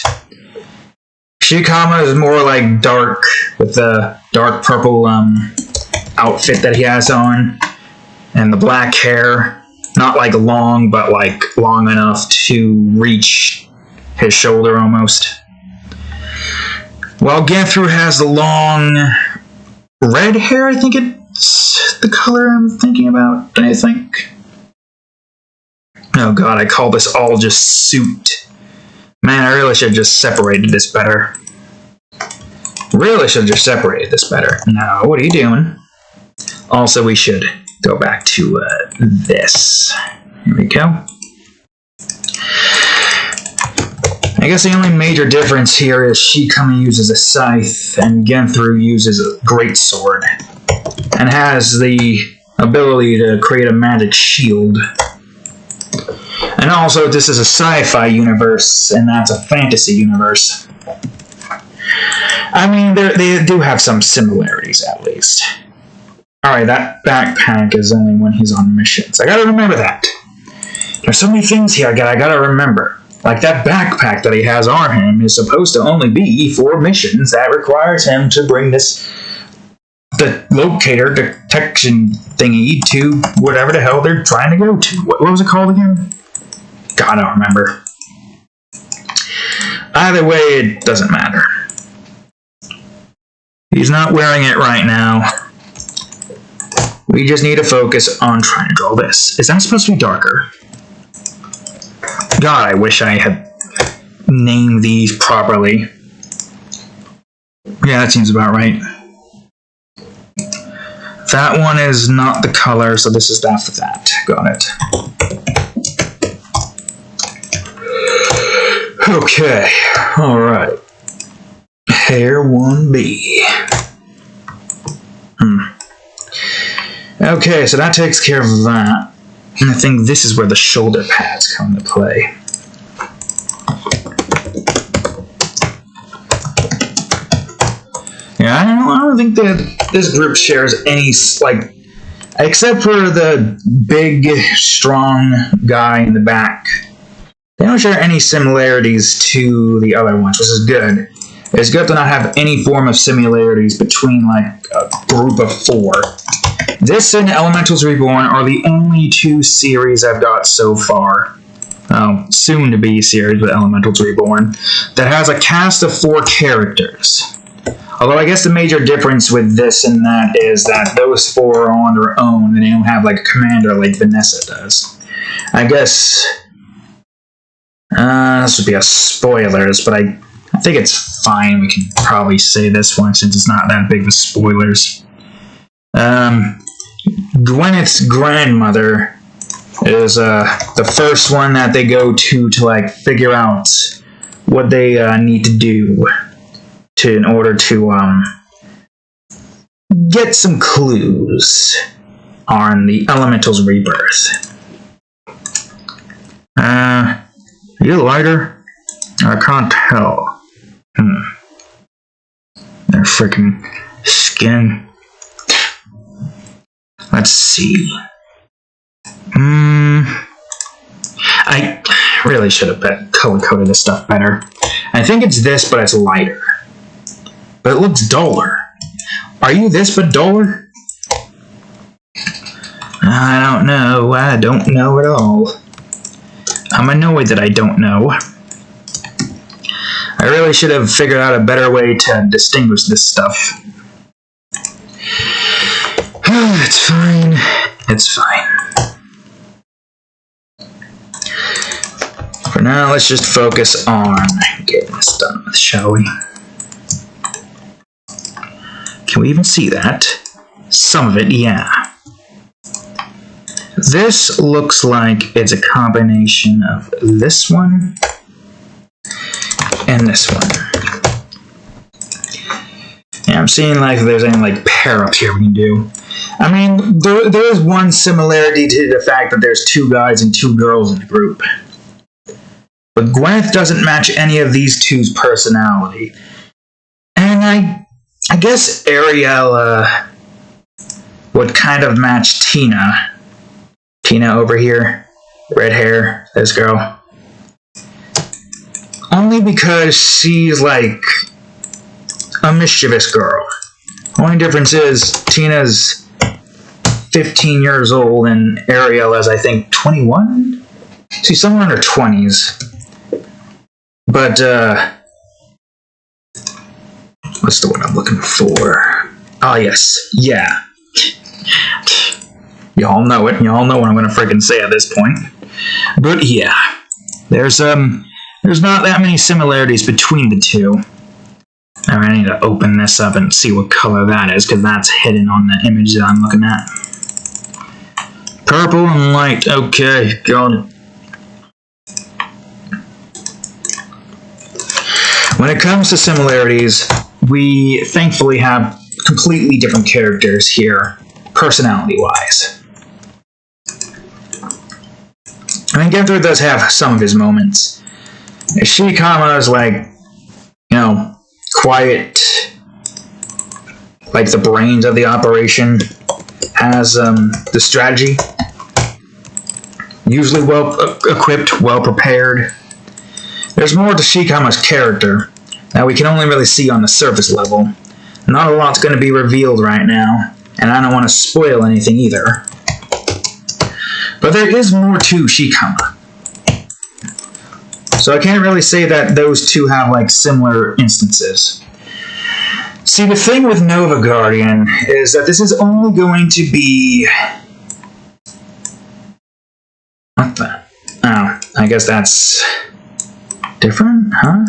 [SPEAKER 1] Shikama is more like dark, with the dark purple outfit that he has on, and the black hair. Not like long, but like long enough to reach his shoulder almost. While Genthru has the long red hair, I think it's the color I'm thinking about, I think. Oh god, I call this all just suit. Man, I really should have just separated this better. Really should have just separated this better. No, what are you doing? Also, we should go back to this. Here we go. I guess the only major difference here is Shikama uses a scythe and Genthru uses a greatsword and has the ability to create a magic shield. And also, this is a sci-fi universe, and that's a fantasy universe. I mean, they do have some similarities, at least. Alright, that backpack is only when he's on missions. I gotta remember that. There's so many things here I gotta remember. Like that backpack that he has on him is supposed to only be for missions that requires him to bring the locator detection thingy to whatever the hell they're trying to go to. What was it called again? God, I don't remember. Either way, it doesn't matter. He's not wearing it right now. We just need to focus on trying to draw this. Is that supposed to be darker? God, I wish I had named these properly. Yeah, that seems about right. That one is not the color, so this is that for that. Got it. Okay, alright. Hair 1B. Okay, so that takes care of that. And I think this is where the shoulder pads come into play. Yeah, I don't think that this group shares any, except for the big, strong guy in the back. They don't share any similarities to the other ones, which is good. It's good to not have any form of similarities between, like, a group of 4. This and Elementals Reborn are the only 2 series I've got so far. Soon-to-be series with Elementals Reborn, that has a cast of 4 characters. Although I guess the major difference with this and that is that those 4 are on their own, and they don't have, like, a commander like Vanessa does. I guess... this would be a spoilers, but I think it's fine. We can probably say this one since it's not that big of spoilers. Gwyneth's grandmother is the first one that they go to like figure out what they need to do in order to get some clues on the Elemental's rebirth. Are you a lighter? I can't tell. Their freaking skin. Let's see. I really should have color-coded this stuff better. I think it's this, but it's lighter. But it looks duller. Are you this, but duller? I don't know. I don't know at all. I'm annoyed that I don't know. I really should have figured out a better way to distinguish this stuff. It's fine. It's fine. For now, let's just focus on getting this done with, shall we? Can we even see that? Some of it, yeah. This looks like it's a combination of this one and this one. Yeah, I'm seeing like if there's any like pair-ups here we can do. I mean, there is one similarity to the fact that there's 2 guys and 2 girls in the group. But Gwyneth doesn't match any of these 2's personality. And I guess Ariella would kind of match Tina. Tina over here. Red hair. This girl. Only because she's like a mischievous girl. Only difference is Tina's 15 years old and Ariella's, I think, 21? She's somewhere in her 20s. But, what's the word I'm looking for? Oh, yes. Yeah. Y'all know it. Y'all know what I'm going to freaking say at this point. But, yeah. There's not that many similarities between the 2. I need to open this up and see what color that is, because that's hidden on the image that I'm looking at. Purple and light. Okay, got it. When it comes to similarities, we thankfully have completely different characters here, personality-wise. I mean, Genther does have some of his moments. Shikama is like, you know, quiet, like the brains of the operation, has the strategy, usually well equipped, well prepared. There's more to Shikama's character that we can only really see on the surface level. Not a lot's going to be revealed right now, and I don't want to spoil anything either. But there is more to Shikama. So I can't really say that those 2 have, like, similar instances. See, the thing with Nova Guardian is that this is only going to be... What the... Oh, I guess that's... different, huh?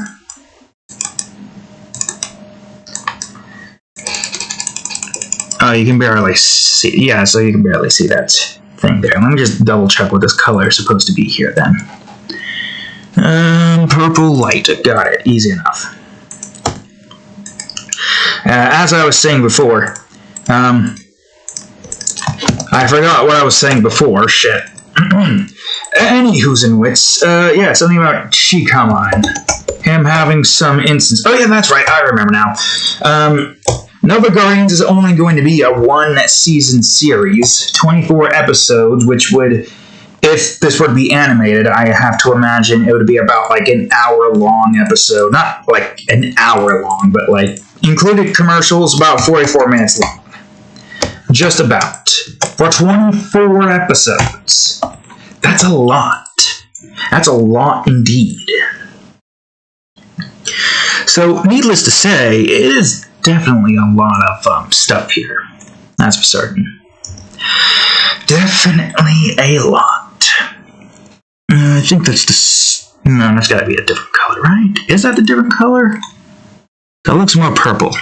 [SPEAKER 1] Oh, you can barely see... Yeah, so you can barely see that thing there. Let me just double check what this color is supposed to be here, then. Purple light. Got it. Easy enough. As I was saying before, I forgot what I was saying before. Shit. Anywho's in wits. Yeah, something about Shikama and him having some instance. Oh yeah, that's right. I remember now. Nova Guardians is only going to be a 1-season series, 24 episodes, which would if this would be animated, I have to imagine it would be about like an hour-long episode. Not like an hour long, but like included commercials, about 44 minutes long. Just about. For 24 episodes. That's a lot. That's a lot indeed. So, needless to say, it is definitely a lot of stuff here. That's for certain. Definitely a lot. I think that's the... No, that's gotta be a different color, right? Is that the different color? That looks more purple.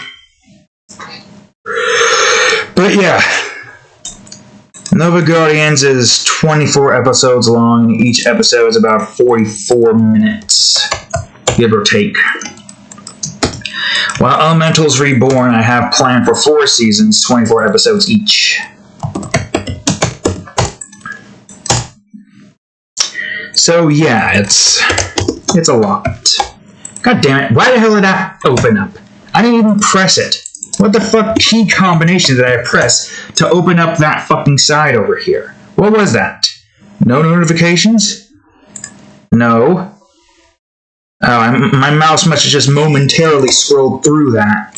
[SPEAKER 1] But yeah. Nova Guardians is 24 episodes long. Each episode is about 44 minutes, give or take. While Elementals Reborn, I have planned for 4 seasons, 24 episodes each. So yeah, it's a lot. God damn it, why the hell did that open up? I didn't even press it. What the fuck key combination did I press to open up that fucking side over here? What was that? No notifications? No. Oh, my mouse must have just momentarily scrolled through that.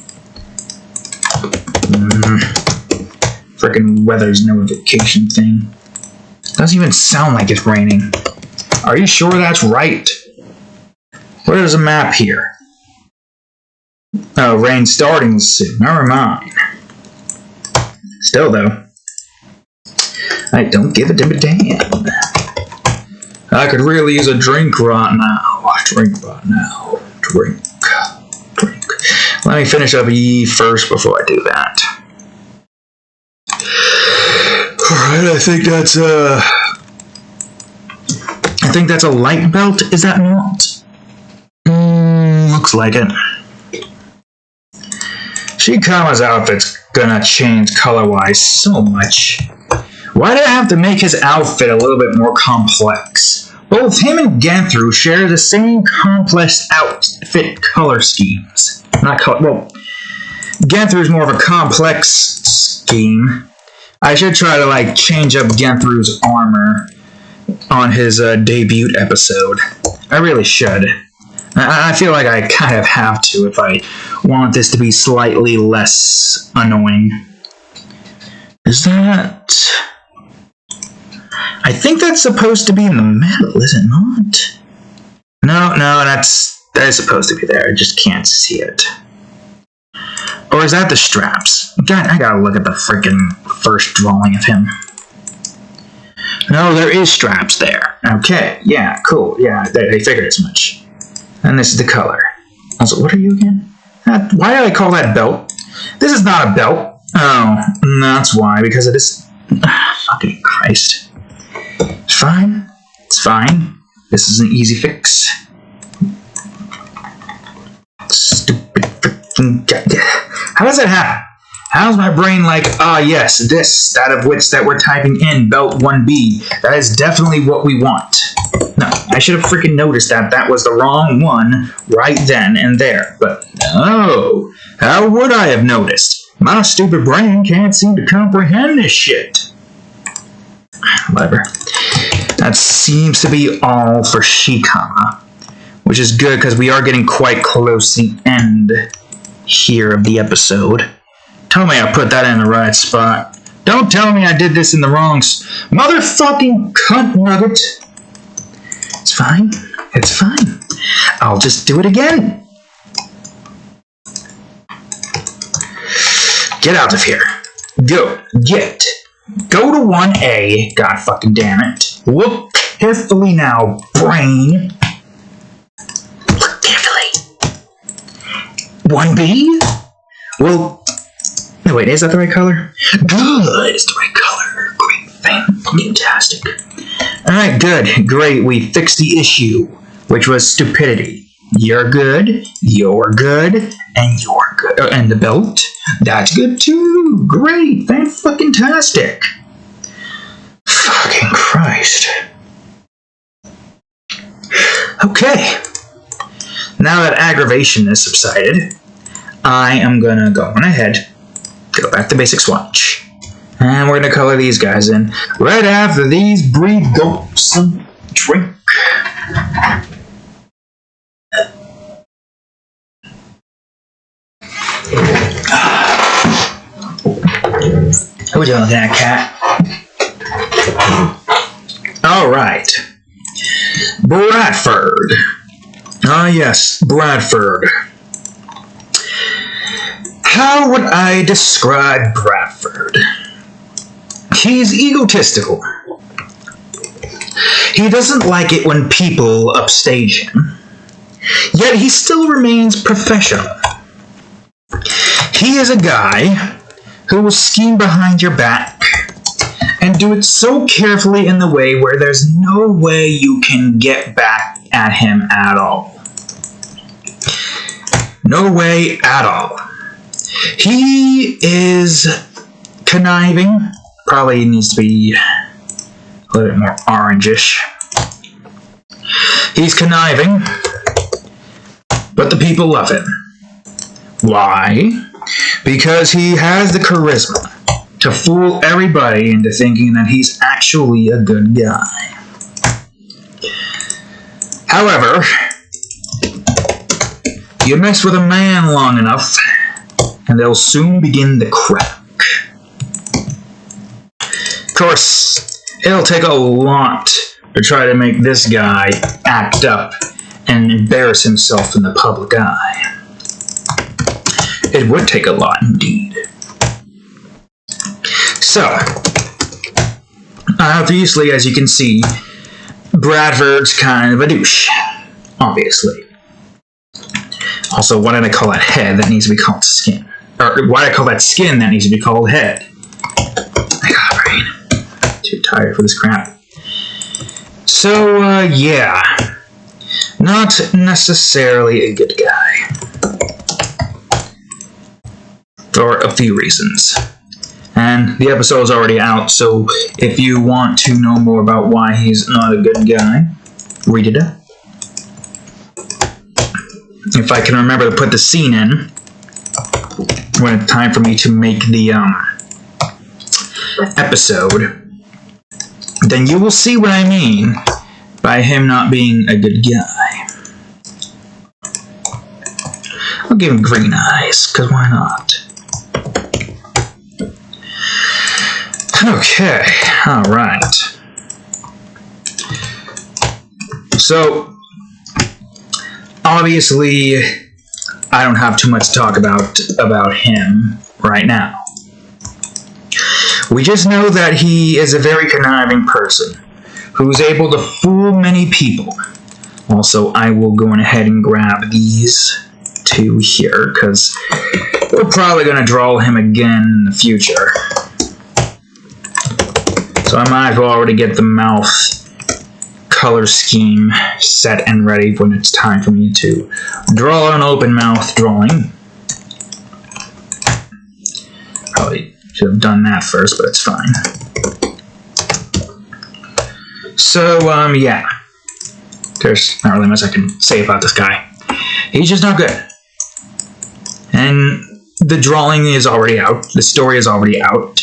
[SPEAKER 1] Frickin' weather's notification thing. Doesn't even sound like it's raining. Are you sure that's right? Where's a map here? Oh, rain starting soon. Never mind. Still, though, I don't give a damn. I could really use a drink right now. Drink right now. Drink. Let me finish up E first before I do that. Alright, I think that's a light belt, is that not? Looks like it. Shikama's outfit's gonna change color-wise so much. Why do I have to make his outfit a little bit more complex? Both him and Ganthru share the same complex outfit color schemes. Not color, well, Ganthru's more of a complex scheme. I should try to, like, change up Ganthru's armor on his debut episode. I really should. I feel like I kind of have to if I want this to be slightly less annoying. Is that... I think that's supposed to be in the middle, is it not? No, that is supposed to be there. I just can't see it. Or is that the straps? God, I gotta look at the freaking first drawing of him. No, there is straps there. Okay, yeah, cool. Yeah, I figured as much. And this is the color. Also, what are you again? Why do I call that belt? This is not a belt. Oh, that's why, because it is... fucking Christ. It's fine. It's fine. This is an easy fix. Stupid freaking... How does that happen? How's my brain like, yes, this, that of which that we're typing in, belt 1B. That is definitely what we want. No, I should have freaking noticed that was the wrong one right then and there. But no, how would I have noticed? My stupid brain can't seem to comprehend this shit. Whatever. That seems to be all for Shikama, which is good because we are getting quite close to the end here of the episode. Tell me I put that in the right spot. Don't tell me I did this in the wrong motherfucking cunt nugget. It's fine. It's fine. I'll just do it again. Get out of here. Go. Get. Go to 1A. God fucking damn it. Look carefully now, brain. Look carefully. 1B? Well... No, wait, is that the right color? Good, it's the right color. Great, fantastic. Alright, good, great. We fixed the issue, which was stupidity. You're good, and you're good. And the belt, that's good too. Great, fan-fucking-tastic. Fucking Christ. Okay. Now that aggravation has subsided, I am gonna go on ahead. Go back to basic swatch. And we're going to color these guys in right after these breed gulps some drink. How we doing with that, cat? Alright. Bradford. Ah, yes, Bradford. How would I describe Bradford? He's egotistical. He doesn't like it when people upstage him. Yet he still remains professional. He is a guy who will scheme behind your back and do it so carefully in the way where there's no way you can get back at him at all. No way at all. He is conniving. Probably needs to be a little bit more orangish. He's conniving, but the people love him. Why? Because he has the charisma to fool everybody into thinking that he's actually a good guy. However, you mess with a man long enough, and they'll soon begin to crack. Of course, it'll take a lot to try to make this guy act up and embarrass himself in the public eye. It would take a lot indeed. So, obviously, as you can see, Bradford's kind of a douche. Obviously. Also, why did I call that head? That needs to be called skin. Or why did I call that skin? That needs to be called head. I got brain. Too tired for this crap. So, yeah. Not necessarily a good guy. For a few reasons. And the episode's already out, so if you want to know more about why he's not a good guy, read it up. If I can remember to put the scene in when it's time for me to make the episode, then you will see what I mean by him not being a good guy. I'll give him green eyes, because why not? Okay, alright. So, obviously, I don't have too much to talk about him right now. We just know that he is a very conniving person who's able to fool many people. Also, I will go ahead and grab these two here, because we're probably going to draw him again in the future. So I might as well already get the mouth color scheme set and ready when it's time for me to draw an open mouth drawing. Probably should have done that first, but it's fine. So, yeah. There's not really much I can say about this guy. He's just not good. And the drawing is already out. The story is already out.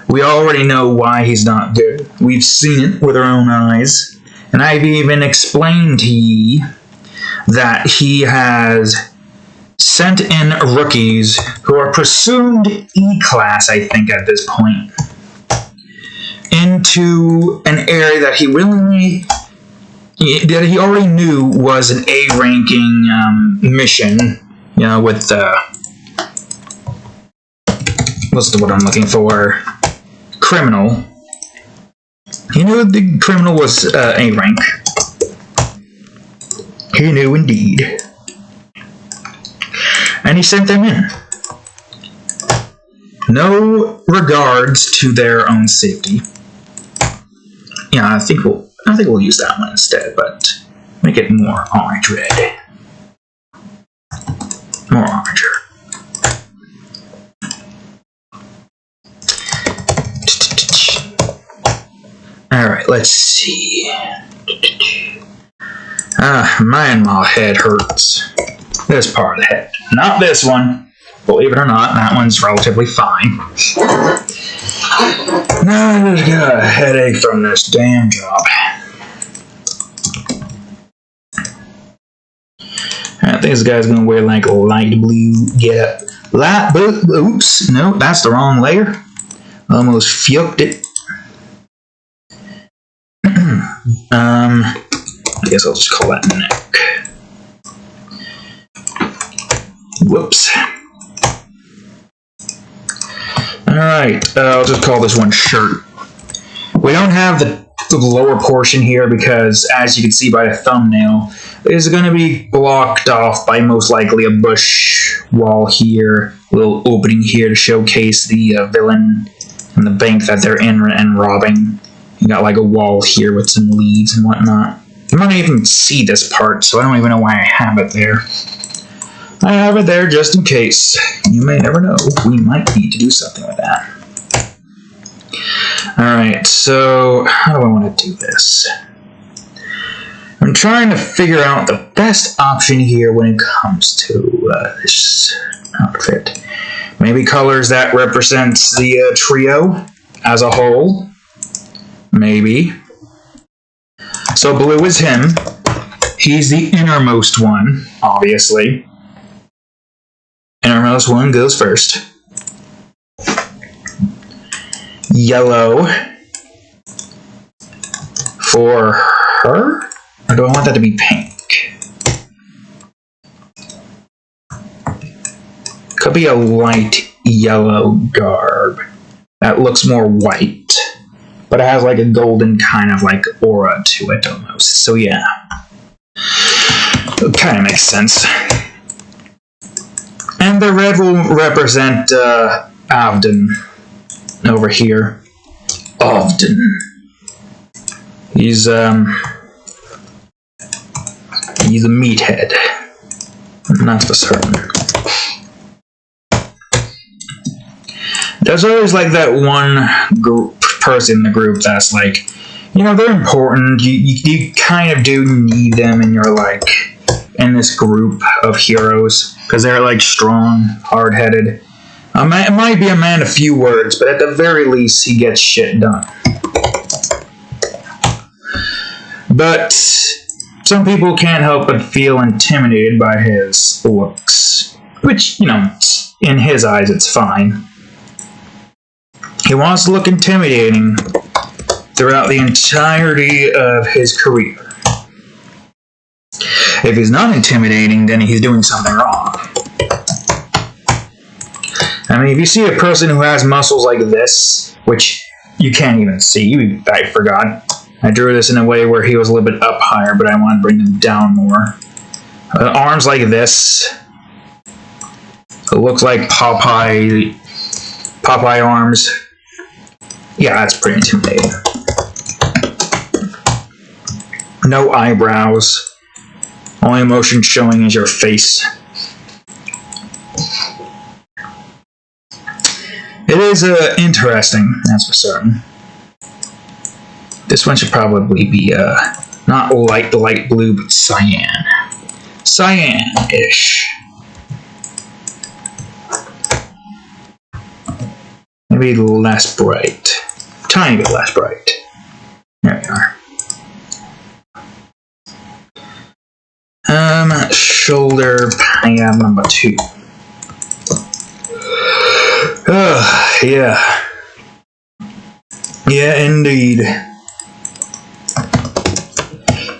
[SPEAKER 1] We already know why he's not good. We've seen it with our own eyes. And I've even explained to ye that he has sent in rookies who are presumed E-class, I think, at this point, into an area that he already knew was an A-ranking mission, you know, with what's the word I'm looking for? Criminal. He knew the criminal was A rank. He knew indeed. And he sent them in. No regards to their own safety. Yeah, I think we'll use that one instead, but make it more orange red. More oranger. Alright, let's see. My head hurts. This part of the head. Not this one. Believe it or not, that one's relatively fine. Now I just got a headache from this damn job. I think this guy's gonna wear like a light blue get up. Oops, no, that's the wrong layer. Almost fucked it. I guess I'll just call that neck. Whoops. Alright, I'll just call this one shirt. We don't have the lower portion here because, as you can see by the thumbnail, it's going to be blocked off by most likely a bush wall here, a little opening here to showcase the villain and the bank that they're in and robbing. You got like a wall here with some leaves and whatnot. You might not even see this part, so I don't even know why I have it there. I have it there just in case. You may never know. We might need to do something with that. Alright, so how do I want to do this? I'm trying to figure out the best option here when it comes to this outfit. Maybe colors that represents the trio as a whole. Maybe. So blue is him. He's the innermost one, obviously. Innermost one goes first. Yellow for her? Or do I want that to be pink? Could be a light yellow garb that looks more white, but it has like a golden kind of like aura to it almost. So yeah, it kind of makes sense. And the red will represent Avden over here. Avden. He's a meathead. That's for certain. There's always like that one person in the group that's like, you know, they're important. You kind of do need them in your like in this group of heroes because they're like strong, hard-headed. It might be a man of few words, but at the very least, he gets shit done. But some people can't help but feel intimidated by his looks, which, you know, in his eyes, it's fine. He wants to look intimidating throughout the entirety of his career. If he's not intimidating, then he's doing something wrong. I mean, if you see a person who has muscles like this, which you can't even see, I forgot. I drew this in a way where he was a little bit up higher, but I want to bring them down more. Arms like this. It looks like Popeye arms. Yeah, that's pretty intimidating. No eyebrows. Only emotion showing is your face. It is interesting, that's for certain. This one should probably be not light blue, but cyan. Cyan-ish. Maybe less bright. Tiny bit less bright. There we are. Shoulder pad number 2. Yeah. Yeah, indeed.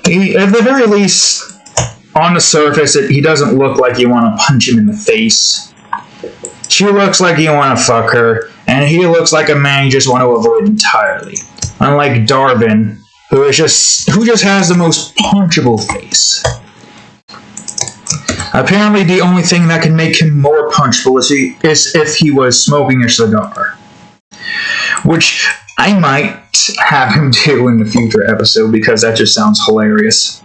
[SPEAKER 1] At the very least, on the surface, he doesn't look like you want to punch him in the face. She looks like you want to fuck her, and he looks like a man you just want to avoid entirely. Unlike Darvin, who just has the most punchable face. Apparently, the only thing that can make him more punchable is if he was smoking a cigar. Which I might have him do in the future episode because that just sounds hilarious.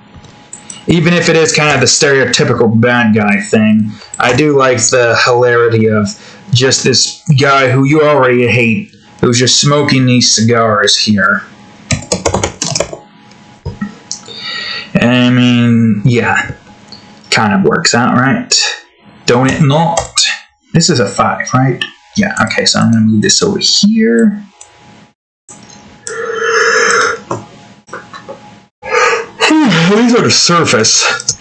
[SPEAKER 1] Even if it is kind of the stereotypical bad guy thing, I do like the hilarity of just this guy who you already hate, who's just smoking these cigars here. I mean, yeah. Kind of works out, right? Don't it not? This is a 5, right? Yeah, okay, so I'm going to move this over here. These are the surface.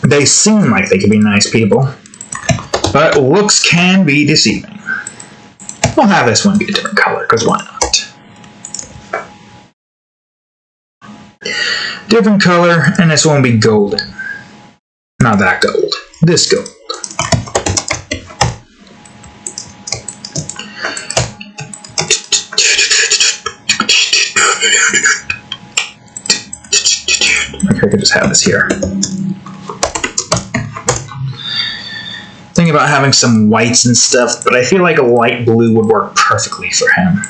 [SPEAKER 1] They seem like they could be nice people, but looks can be deceiving. We'll have this one be a different color, because why not? Different color, and this one will be golden. Not that gold. This gold. I could just have this here. Thinking about having some whites and stuff, but I feel like a light blue would work perfectly for him.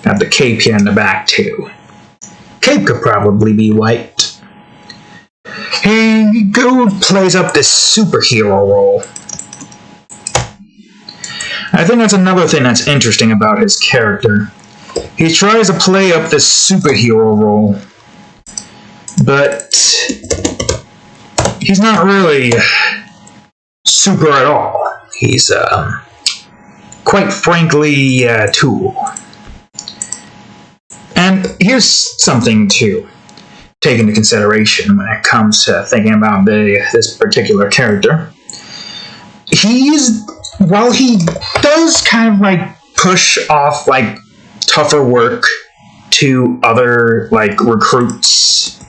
[SPEAKER 1] Have the cape here in the back too. Cape could probably be white. He plays up this superhero role. I think that's another thing that's interesting about his character. He tries to play up this superhero role, but he's not really super at all. He's, quite frankly, a tool. And here's something to take into consideration when it comes to thinking about this particular character. While he does kind of like push off like tougher work to other like recruits,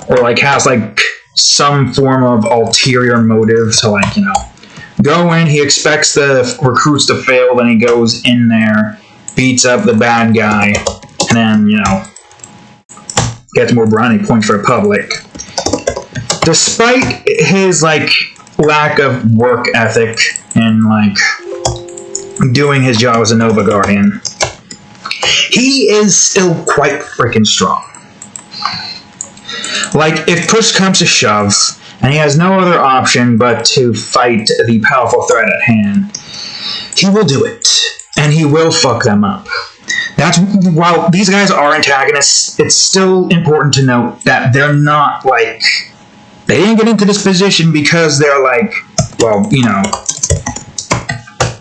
[SPEAKER 1] or like has like some form of ulterior motive to like, go in, he expects the recruits to fail, then he goes in there, beats up the bad guy, and then, gets more brownie points for the public. Despite his like lack of work ethic and like doing his job as a Nova Guardian, he is still quite freaking strong. Like, if push comes to shove, and he has no other option but to fight the powerful threat at hand, he will do it, and he will fuck them up. While these guys are antagonists, it's still important to note that they're not, like, they didn't get into this position because they're, like, well,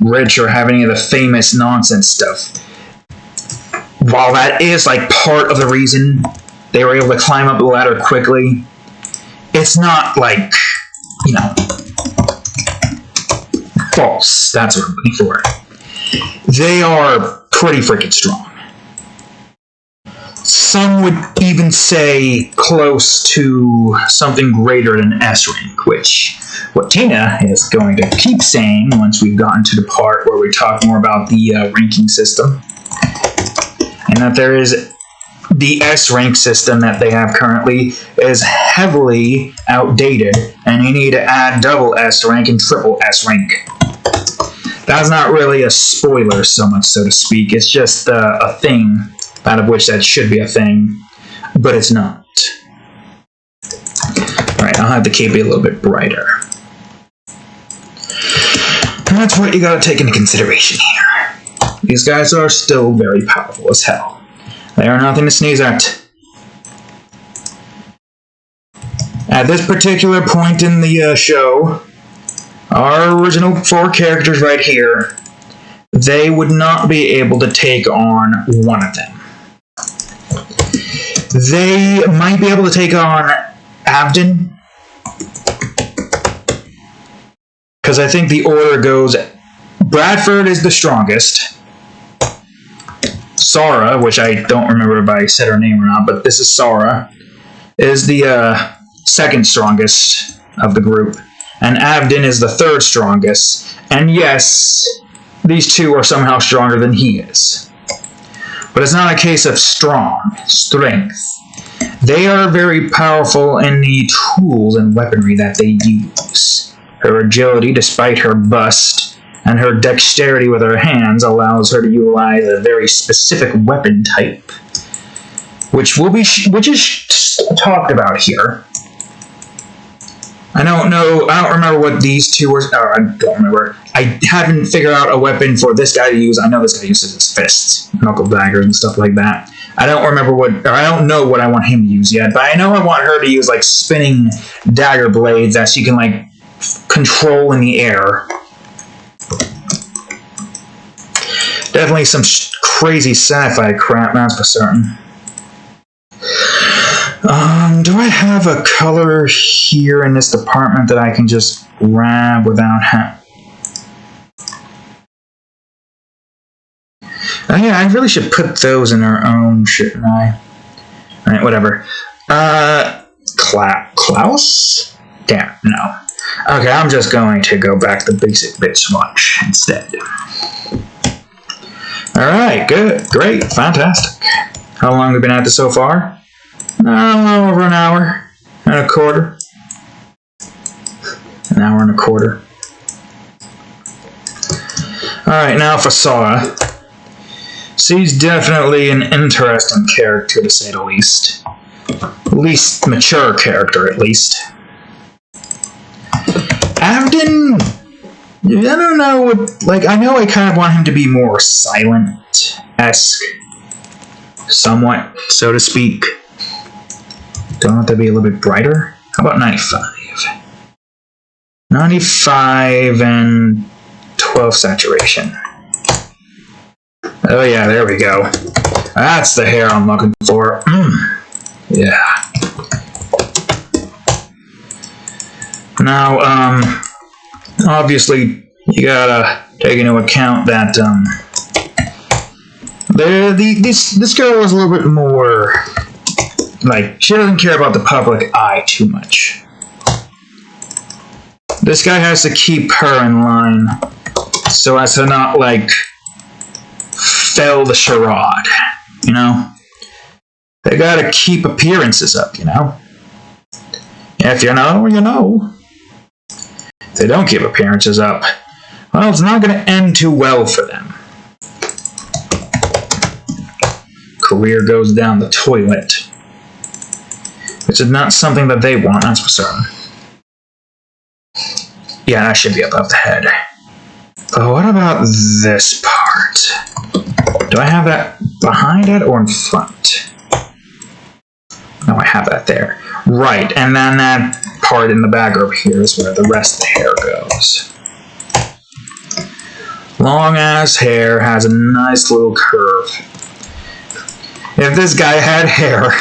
[SPEAKER 1] rich or have any of the famous nonsense stuff. While that is, like, part of the reason they were able to climb up the ladder quickly, it's not, like, false. That's what I'm looking for. They are pretty freaking strong. Some would even say close to something greater than S rank, which what Tina is going to keep saying once we've gotten to the part where we talk more about the ranking system. And that there is the S rank system that they have currently is heavily outdated, and you need to add double S rank and triple S rank. That's not really a spoiler so much, so to speak. It's just a thing out of which that should be a thing, but it's not. Alright, I'll have the cape be a little bit brighter. And that's what you gotta take into consideration here. These guys are still very powerful as hell. They are nothing to sneeze at. At this particular point in the show, our original 4 characters right here, they would not be able to take on one of them. They might be able to take on Avden, because I think the order goes, Bradford is the strongest. Sara, which I don't remember if I said her name or not, but this is Sara, is the second strongest of the group. And Avden is the third strongest. And yes, these two are somehow stronger than he is. But it's not a case of strength. They are very powerful in the tools and weaponry that they use. Her agility, despite her bust, and her dexterity with her hands allows her to utilize a very specific weapon type, which is talked about here. I don't remember what these two were. I don't remember. I haven't figured out a weapon for this guy to use. I know this guy uses his fists, knuckle daggers, and stuff like that. I don't know what I want him to use yet, but I know I want her to use like spinning dagger blades that she can like control in the air. Definitely some crazy sci-fi crap, that's for certain. Do I have a color here in this department that I can just grab without Oh yeah, I really should put those in our own, shouldn't I? Alright, whatever. Klaus? Damn, no. Okay, I'm just going to go back to basic bit swatch instead. Alright, good, great, fantastic. How long have we been at this so far? Over an hour and a quarter. An hour and a quarter. Alright, now for Sora. She's definitely an interesting character, to say the least. Least mature character, at least. Avden, I don't know what, like, I know I kind of want him to be more silent-esque. Somewhat, so to speak. Don't want to be a little bit brighter? How about 95? 95 and 12 saturation. Oh yeah, there we go. That's the hair I'm looking for. Yeah. Now, obviously, you gotta take into account that, this girl is a little bit more, like, she doesn't care about the public eye too much. This guy has to keep her in line so as to not, like, fail the charade, you know? They gotta keep appearances up, you know? If you know, you know. If they don't keep appearances up, well, it's not gonna end too well for them. Career goes down the toilet. Which is not something that they want, that's for certain. Yeah, that should be above the head. But what about this part? Do I have that behind it or in front? No, I have that there. Right, and then that part in the back over here is where the rest of the hair goes. Long ass hair, has a nice little curve. If this guy had hair,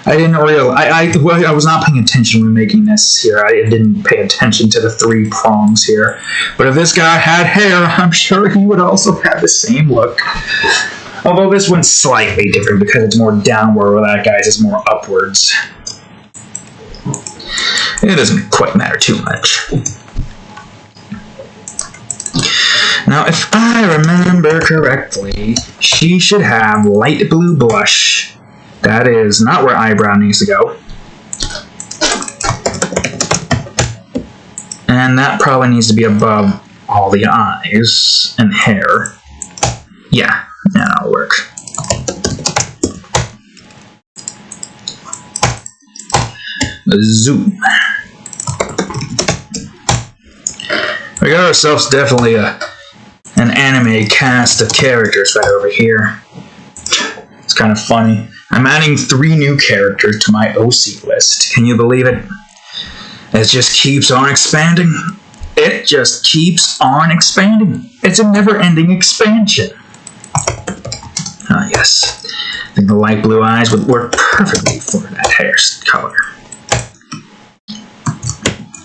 [SPEAKER 1] I didn't realize. I was not paying attention when making this here. I didn't pay attention to the 3 prongs here. But if this guy had hair, I'm sure he would also have the same look. Although this one's slightly different because it's more downward, while that guy's is more upwards. It doesn't quite matter too much. Now, if I remember correctly, she should have light blue blush. That is not where eyebrow needs to go. And that probably needs to be above all the eyes and hair. Yeah, that'll work. Zoom. We got ourselves definitely an anime cast of characters right over here. It's kind of funny. I'm adding 3 new characters to my OC list. Can you believe it? It just keeps on expanding. It just keeps on expanding. It's a never-ending expansion. Ah, yes. I think the light blue eyes would work perfectly for that hair color.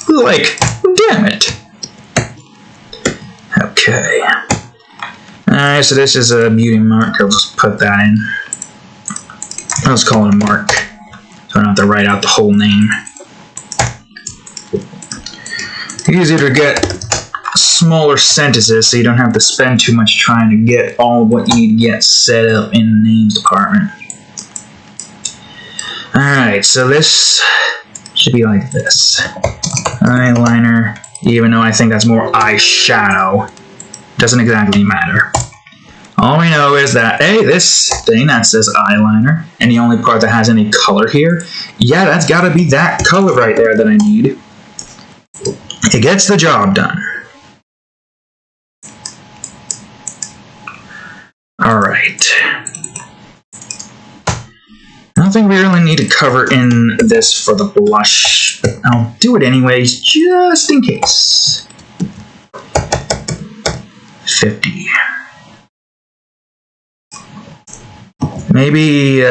[SPEAKER 1] Like, damn it. Okay. Alright, so this is a beauty mark. I'll just put that in. I'll just call it a mark, so I don't have to write out the whole name. Easier to get smaller sentences so you don't have to spend too much trying to get all of what you need to get set up in the names department. Alright, so this should be like this. Eyeliner, even though I think that's more eyeshadow. Doesn't exactly matter. All we know is that, hey, this thing that says eyeliner, and the only part that has any color here, yeah, that's gotta be that color right there that I need. It gets the job done. Alright. I don't think we really need to cover in this for the blush, but I'll do it anyways, just in case. 50. Maybe,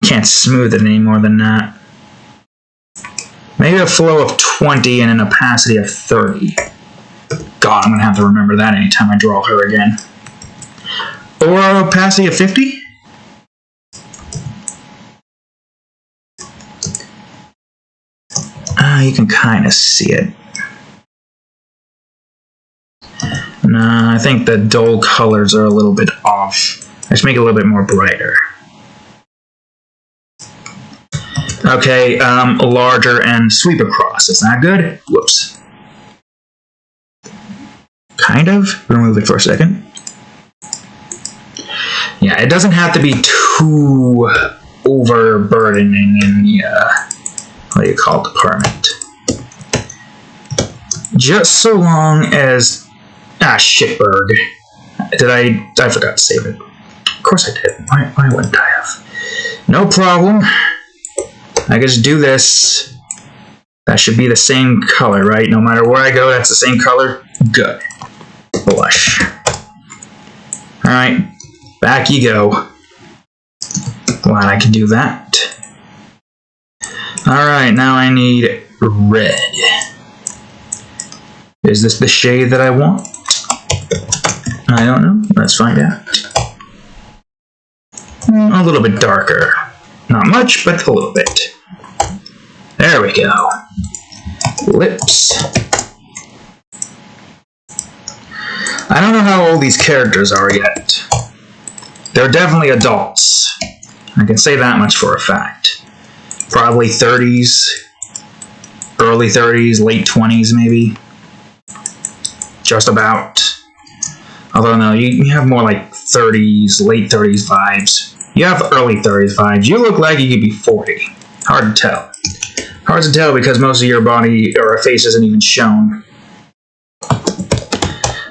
[SPEAKER 1] can't smooth it any more than that. Maybe a flow of 20 and an opacity of 30. God, I'm gonna have to remember that anytime I draw her again. Or opacity of 50? You can kind of see it. Nah, I think the dull colors are a little bit off. Let's make it a little bit more brighter. Okay, larger and sweep across. Is that good? Whoops. Kind of. Remove it for a second. Yeah, it doesn't have to be too overburdening in the, what do you call it, department. Just so long as... Ah, shitberg. I forgot to save it. Of course I did. Why wouldn't I have? No problem. I can just do this. That should be the same color, right? No matter where I go, that's the same color. Good. Blush. Alright. Back you go. Glad I can do that. Alright, now I need red. Is this the shade that I want? I don't know. Let's find out. A little bit darker. Not much, but a little bit. There we go. Lips. I don't know how old these characters are yet. They're definitely adults. I can say that much for a fact. Probably 30s, early 30s, late 20s maybe. Just about. Although no, you have more like 30s, late 30s vibes. You have early 30s vibes. You look like you could be 40. Hard to tell. Hard to tell because most of your body or face isn't even shown.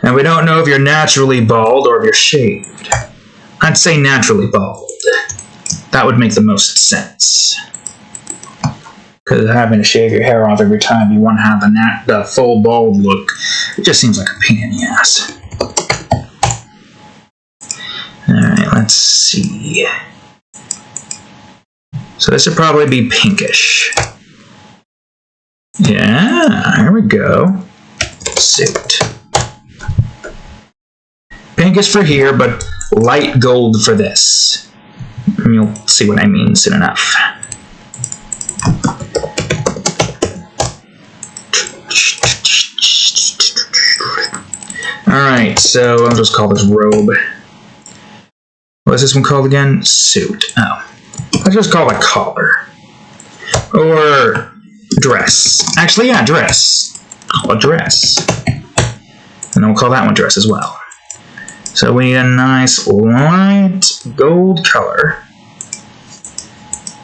[SPEAKER 1] And we don't know if you're naturally bald or if you're shaved. I'd say naturally bald. That would make the most sense. Because having to shave your hair off every time you want to have the full bald look, it just seems like a pain in the ass. Alright, let's see. So this would probably be pinkish. Yeah, here we go. Suit. Pinkish for here, but light gold for this. And you'll see what I mean soon enough. Alright, so I'll just call this robe. What's this one called again? Suit. Oh. I'll just call it collar. Or dress. Actually, yeah, dress. Call it dress. And then we'll call that one dress as well. So we need a nice light gold color.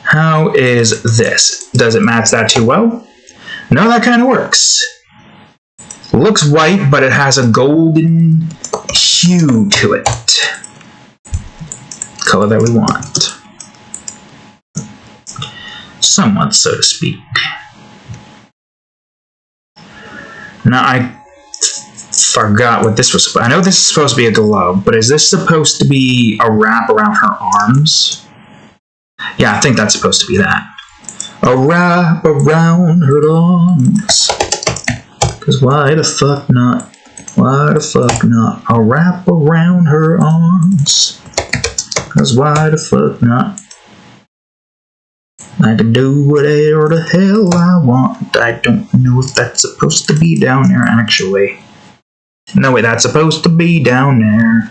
[SPEAKER 1] How is this? Does it match that too well? No, that kind of works. Looks white, but it has a golden hue to it. Color that we want. Somewhat, so to speak. Now, I forgot what this was. I know this is supposed to be a glove, but is this supposed to be a wrap around her arms? Yeah, I think that's supposed to be that. A wrap around her arms. Because why the fuck not? Why the fuck not? A wrap around her arms. Because why the fuck not? I can do whatever the hell I want. I don't know if that's supposed to be down there, actually. No, wait, that's supposed to be down there.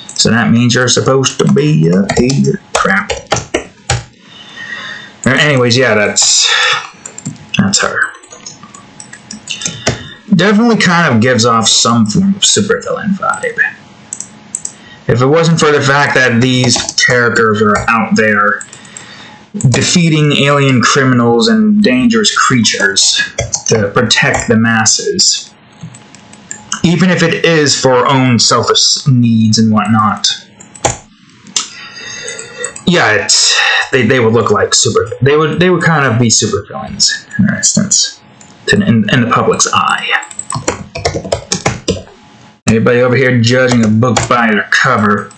[SPEAKER 1] So that means you're supposed to be up here. Crap. Anyways, yeah, that's her. Definitely kind of gives off some form of supervillain vibe. If it wasn't for the fact that these characters are out there defeating alien criminals and dangerous creatures to protect the masses, even if it is for own selfish needs and whatnot. Yeah, they would look like they would kind of be super villains in their instance, in the public's eye. Anybody over here judging a book by their cover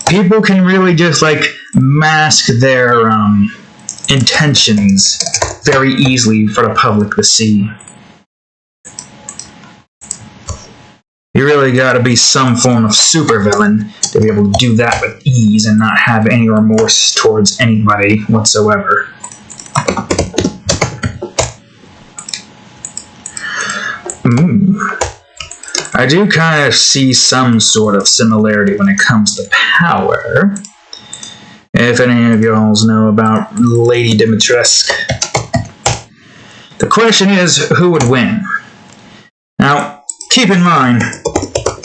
[SPEAKER 1] people can really just, like, mask their, intentions very easily for the public to see. You really gotta be some form of supervillain to be able to do that with ease and not have any remorse towards anybody whatsoever. I do kind of see some sort of similarity when it comes to power. If any of y'all know about Lady Dimitrescu. The question is, who would win? Now, keep in mind,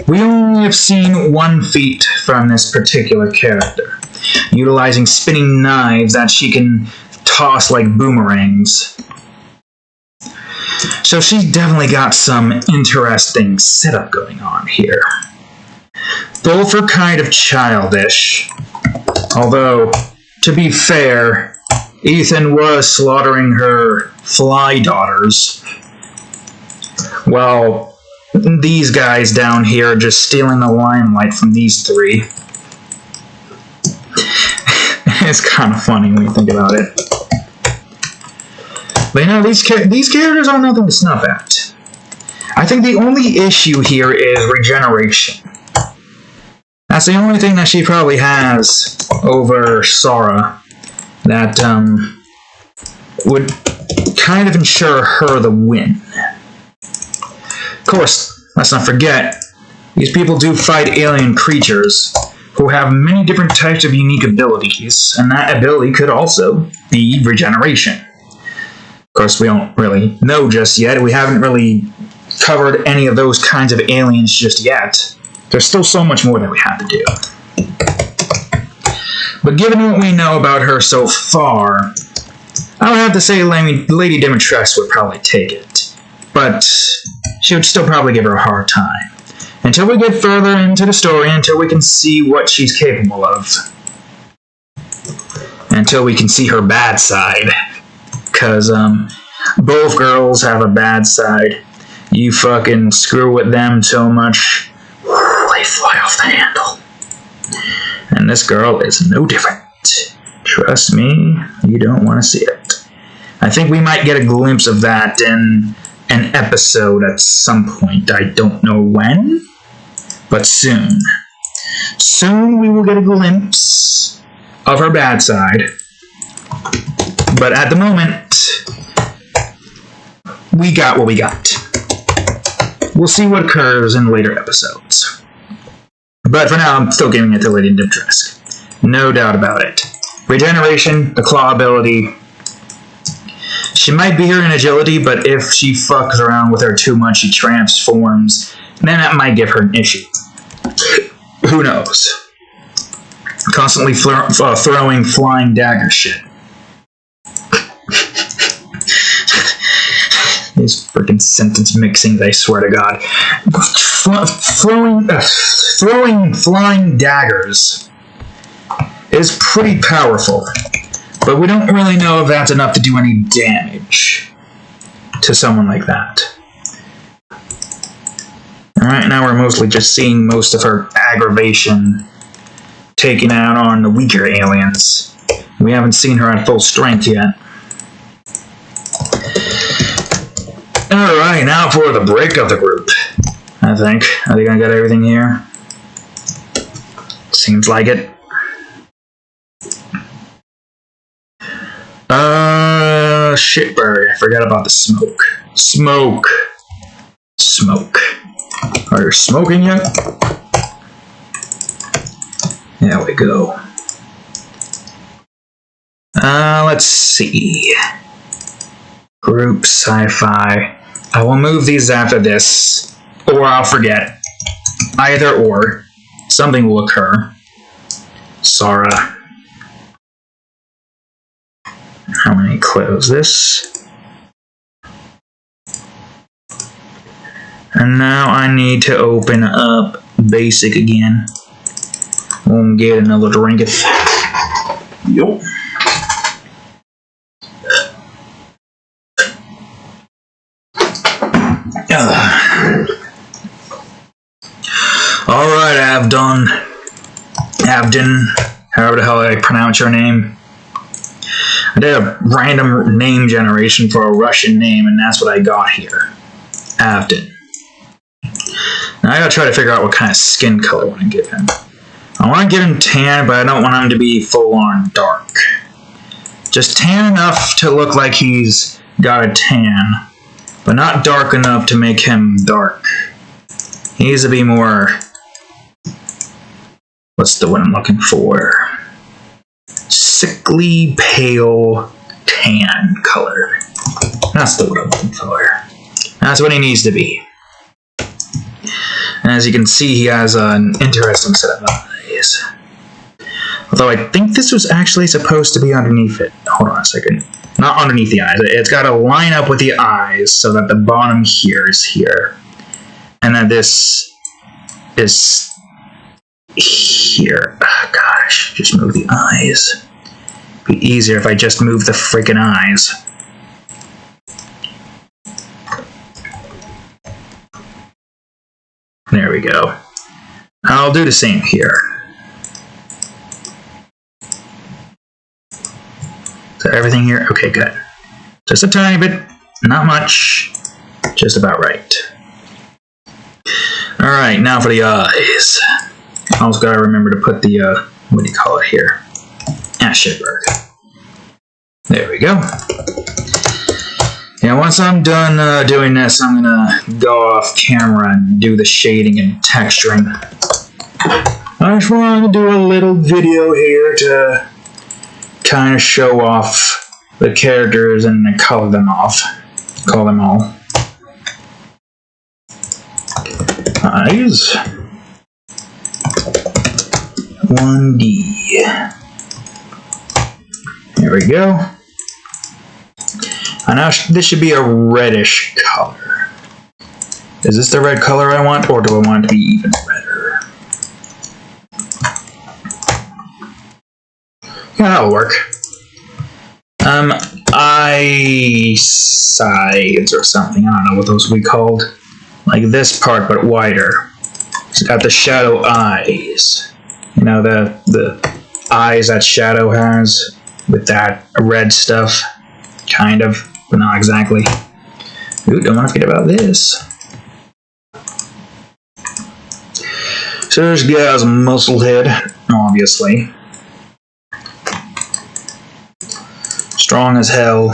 [SPEAKER 1] we only have seen one feat from this particular character, utilizing spinning knives that she can toss like boomerangs. So she's definitely got some interesting setup going on here. Both are kind of childish, although, to be fair, Ethan was slaughtering her fly daughters, while these guys down here are just stealing the limelight from these three. It's kind of funny when you think about it. But you know, these characters are nothing to snuff at. I think the only issue here is regeneration. That's the only thing that she probably has over Sora that would kind of ensure her the win. Of course, let's not forget, these people do fight alien creatures who have many different types of unique abilities, and that ability could also be regeneration. Of course, we don't really know just yet. We haven't really covered any of those kinds of aliens just yet. There's still so much more that we have to do. But given what we know about her so far, I would have to say Lady Dimitrescu would probably take it. But she would still probably give her a hard time. Until we get further into the story, until we can see what she's capable of. Until we can see her bad side. Because, both girls have a bad side. You fucking screw with them so much, they fly off the handle. And this girl is no different. Trust me, you don't want to see it. I think we might get a glimpse of that in an episode at some point. I don't know when, but soon. Soon we will get a glimpse of her bad side. But at the moment, we got what we got. We'll see what occurs in later episodes. But for now, I'm still giving it to Lady Dimitrescu. No doubt about it. Regeneration, the claw ability. She might be here in agility, but if she fucks around with her too much, she transforms, then that might give her an issue. Who knows? Constantly throwing flying dagger shit. These freaking sentence mixings, I swear to God. Throwing flying daggers is pretty powerful, but we don't really know if that's enough to do any damage to someone like that. Alright, now we're mostly just seeing most of her aggravation taken out on the weaker aliens. We haven't seen her at full strength yet. Alright, now for the break of the group. I think I got everything here. Seems like it. Shitbird. I forgot about the smoke. Smoke. Are you smoking yet? There we go. Let's see. Group sci-fi. I will move these after this, or I'll forget. Either or. Something will occur. Sora. How many close this? And now I need to open up basic again. We'll get another drink. Yup. Alright, I've done Abden, however the hell I pronounce your name. I did a random name generation for a Russian name, and that's what I got here. Abden. Now I gotta try to figure out what kind of skin color I want to give him. I want to give him tan, but I don't want him to be full-on dark. Just tan enough to look like he's got a tan, but not dark enough to make him dark. He needs to be more... What's the one I'm looking for? Sickly, pale, tan color. That's the one I'm looking for. That's what he needs to be. And as you can see, he has an interesting set of eyes. Although I think this was actually supposed to be underneath it. Hold on a second. Not underneath the eyes. It's got to line up with the eyes so that the bottom here is here. And then this is here. Oh, gosh, just move the eyes. It'd be easier if I just move the freaking eyes. There we go. I'll do the same here. So everything here, okay, good. Just a tiny bit, not much, just about right. All right, now for the eyes. I also gotta remember to put the, what do you call it here? Shitberg. There we go. Yeah, once I'm done doing this, I'm gonna go off camera and do the shading and texturing. I just wanted to do a little video here to kind of show off the characters and color them off. Call them all. Eyes. 1D. There we go. And now this should be a reddish color. Is this the red color I want, or do I want it to be even redder? Yeah, that'll work. Eyesides or something. I don't know what those will be called. Like this part, but wider. It's got the shadow eyes. You know, the eyes that Shadow has with that red stuff. Kind of, but not exactly. Ooh, don't want to forget about this. So this guy's muscle head, obviously. Strong as hell.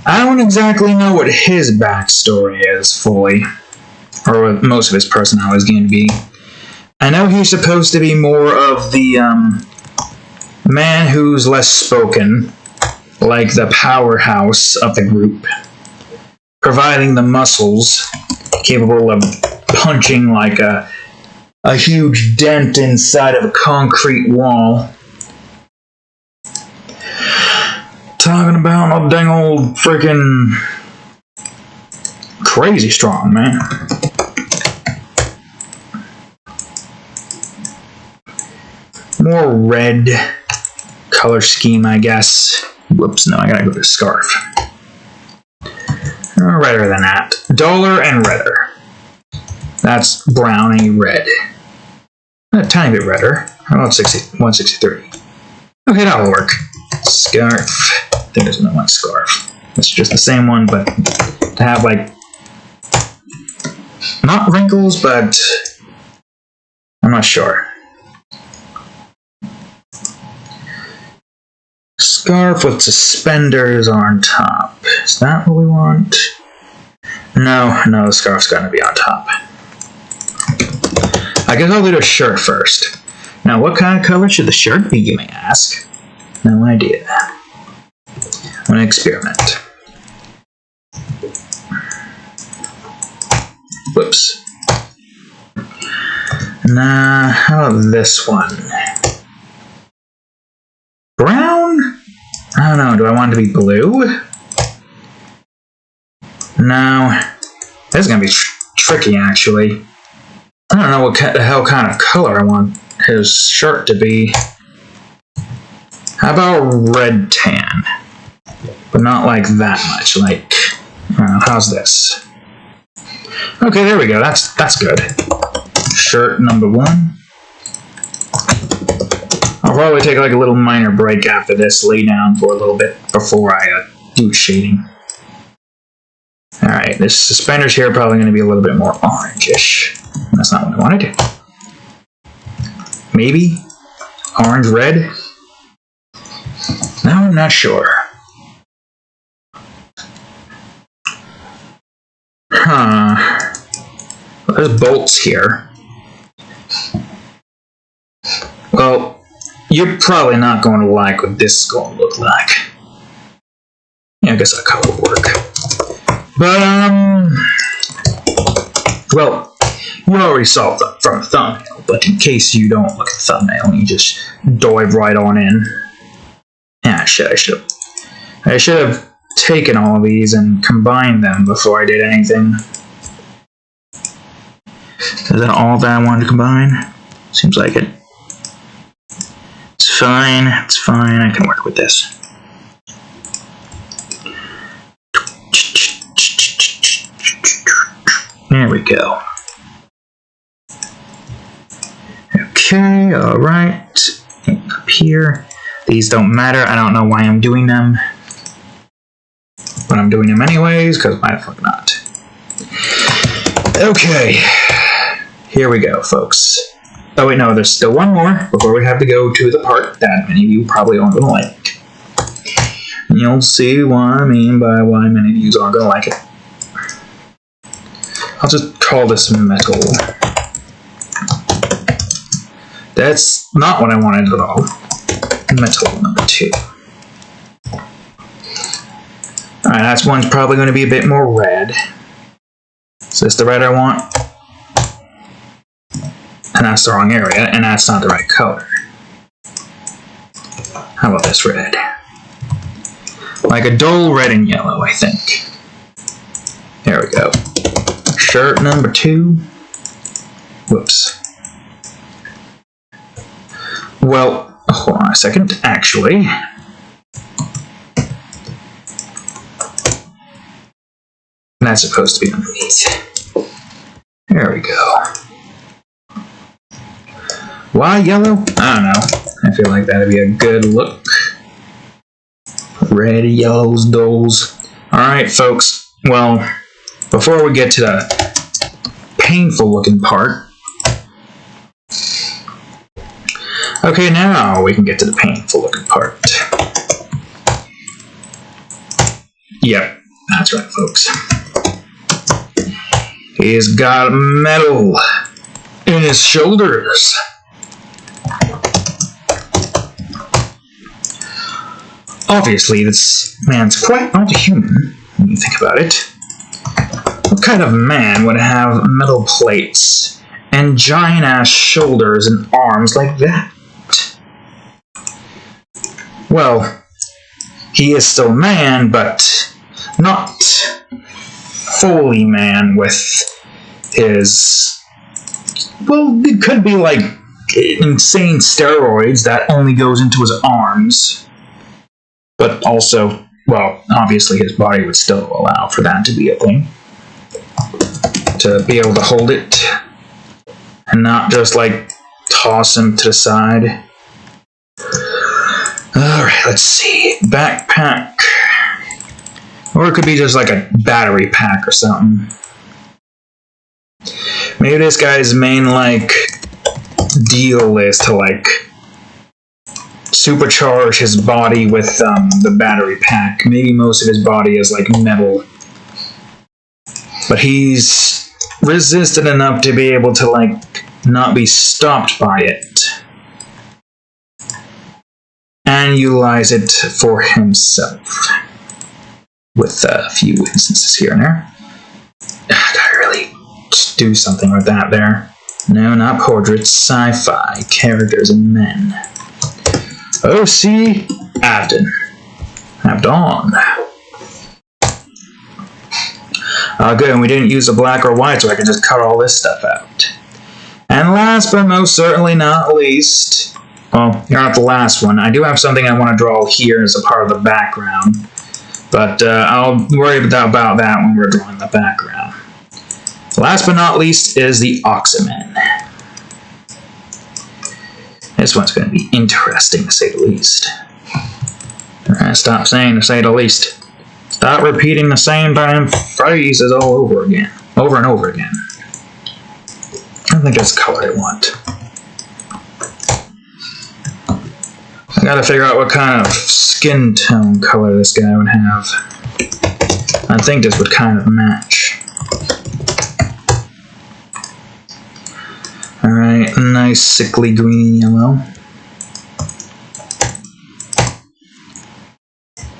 [SPEAKER 1] I don't exactly know what his backstory is fully, or what most of his personality is going to be. I know he's supposed to be more of the man who's less spoken, like the powerhouse of the group, providing the muscles capable of punching like a huge dent inside of a concrete wall. Talking about a dang old freaking crazy strong, man. More red color scheme, I guess. Whoops, no, I gotta go to the scarf. Redder than that. Duller and redder. That's browny red. A tiny bit redder. How about 163? Okay, that'll work. Scarf. I think there's no one scarf. It's just the same one, but to have like not wrinkles, but I'm not sure. Scarf with suspenders on top. Is that what we want? No, the scarf's gonna be on top. I guess I'll do the shirt first. Now, what kind of color should the shirt be, you may ask? No idea. I'm gonna experiment. Whoops. Nah, how about this one? Brown? I don't know, do I want it to be blue? No. This is gonna be tricky, actually. I don't know what the hell kind of color I want his shirt to be. How about red tan? But not like that much, like, I don't know, how's this? Okay, there we go, that's good. shirt number 1. I'll probably take like a little minor break after this, lay down for a little bit before I do shading. Alright, this suspenders here are probably going to be a little bit more orangish. That's not what I wanted. Maybe orange-red? No, I'm not sure. Huh. Well, there's bolts here. Well, you're probably not going to like what this is going to look like. Yeah, I guess that color will work. But, well, you already saw it from the thumbnail, but in case you don't look at the thumbnail, you just dive right on in. Yeah, I should have taken all of these and combined them before I did anything. Is that all that I wanted to combine? Seems like it. It's fine, I can work with this. There we go. Okay, alright. Up here. These don't matter. I don't know why I'm doing them. But I'm doing them anyways, because why the fuck not? Okay. Here we go, folks. Oh wait, no, there's still one more before we have to go to the part that many of you probably aren't going to like. And you'll see what I mean by why many of you aren't going to like it. I'll just call this metal. That's not what I wanted at all. Metal number 2. Alright, that one's probably going to be a bit more red. Is this the red I want? And that's the wrong area, and that's not the right color. How about this red? Like a dull red and yellow, I think. There we go. Shirt number 2. Whoops. Well, hold on a second. Actually, that's supposed to be underneath. There we go. Why yellow? I don't know. I feel like that'd be a good look. Red, yellows, dulls. Alright, folks. Well, before we get to the painful looking part. Okay, now we can get to the painful looking part. Yep, that's right, folks. He's got metal in his shoulders. Obviously, this man's quite not human, when you think about it. What kind of man would have metal plates and giant-ass shoulders and arms like that? Well, he is still man, but not fully man with his... Well, it could be like insane steroids that only goes into his arms. But also, well, obviously his body would still allow for that to be a thing. To be able to hold it and not just like toss him to the side. Alright, let's see. Backpack. Or it could be just like a battery pack or something. Maybe this guy's main like deal is to like supercharge his body with the battery pack. Maybe most of his body is like metal. But he's resistant enough to be able to like not be stopped by it. And utilize it for himself. With a few instances here and there. Did I really do something with that there? No, not portraits, sci-fi, characters and men. O.C. Abdon. Good, and we didn't use a black or white, so I can just cut all this stuff out. And last but most certainly not least, well, you're not the last one. I do have something I want to draw here as a part of the background, but I'll worry about that when we're drawing the background. Last but not least is the Oxyman. This one's going to be interesting, to say the least. Stop saying to say the least. Stop repeating the same damn phrases all over again. Over and over again. I think that's the color I want. I gotta figure out what kind of skin tone color this guy would have. I think this would kind of match. Alright, nice sickly green yellow.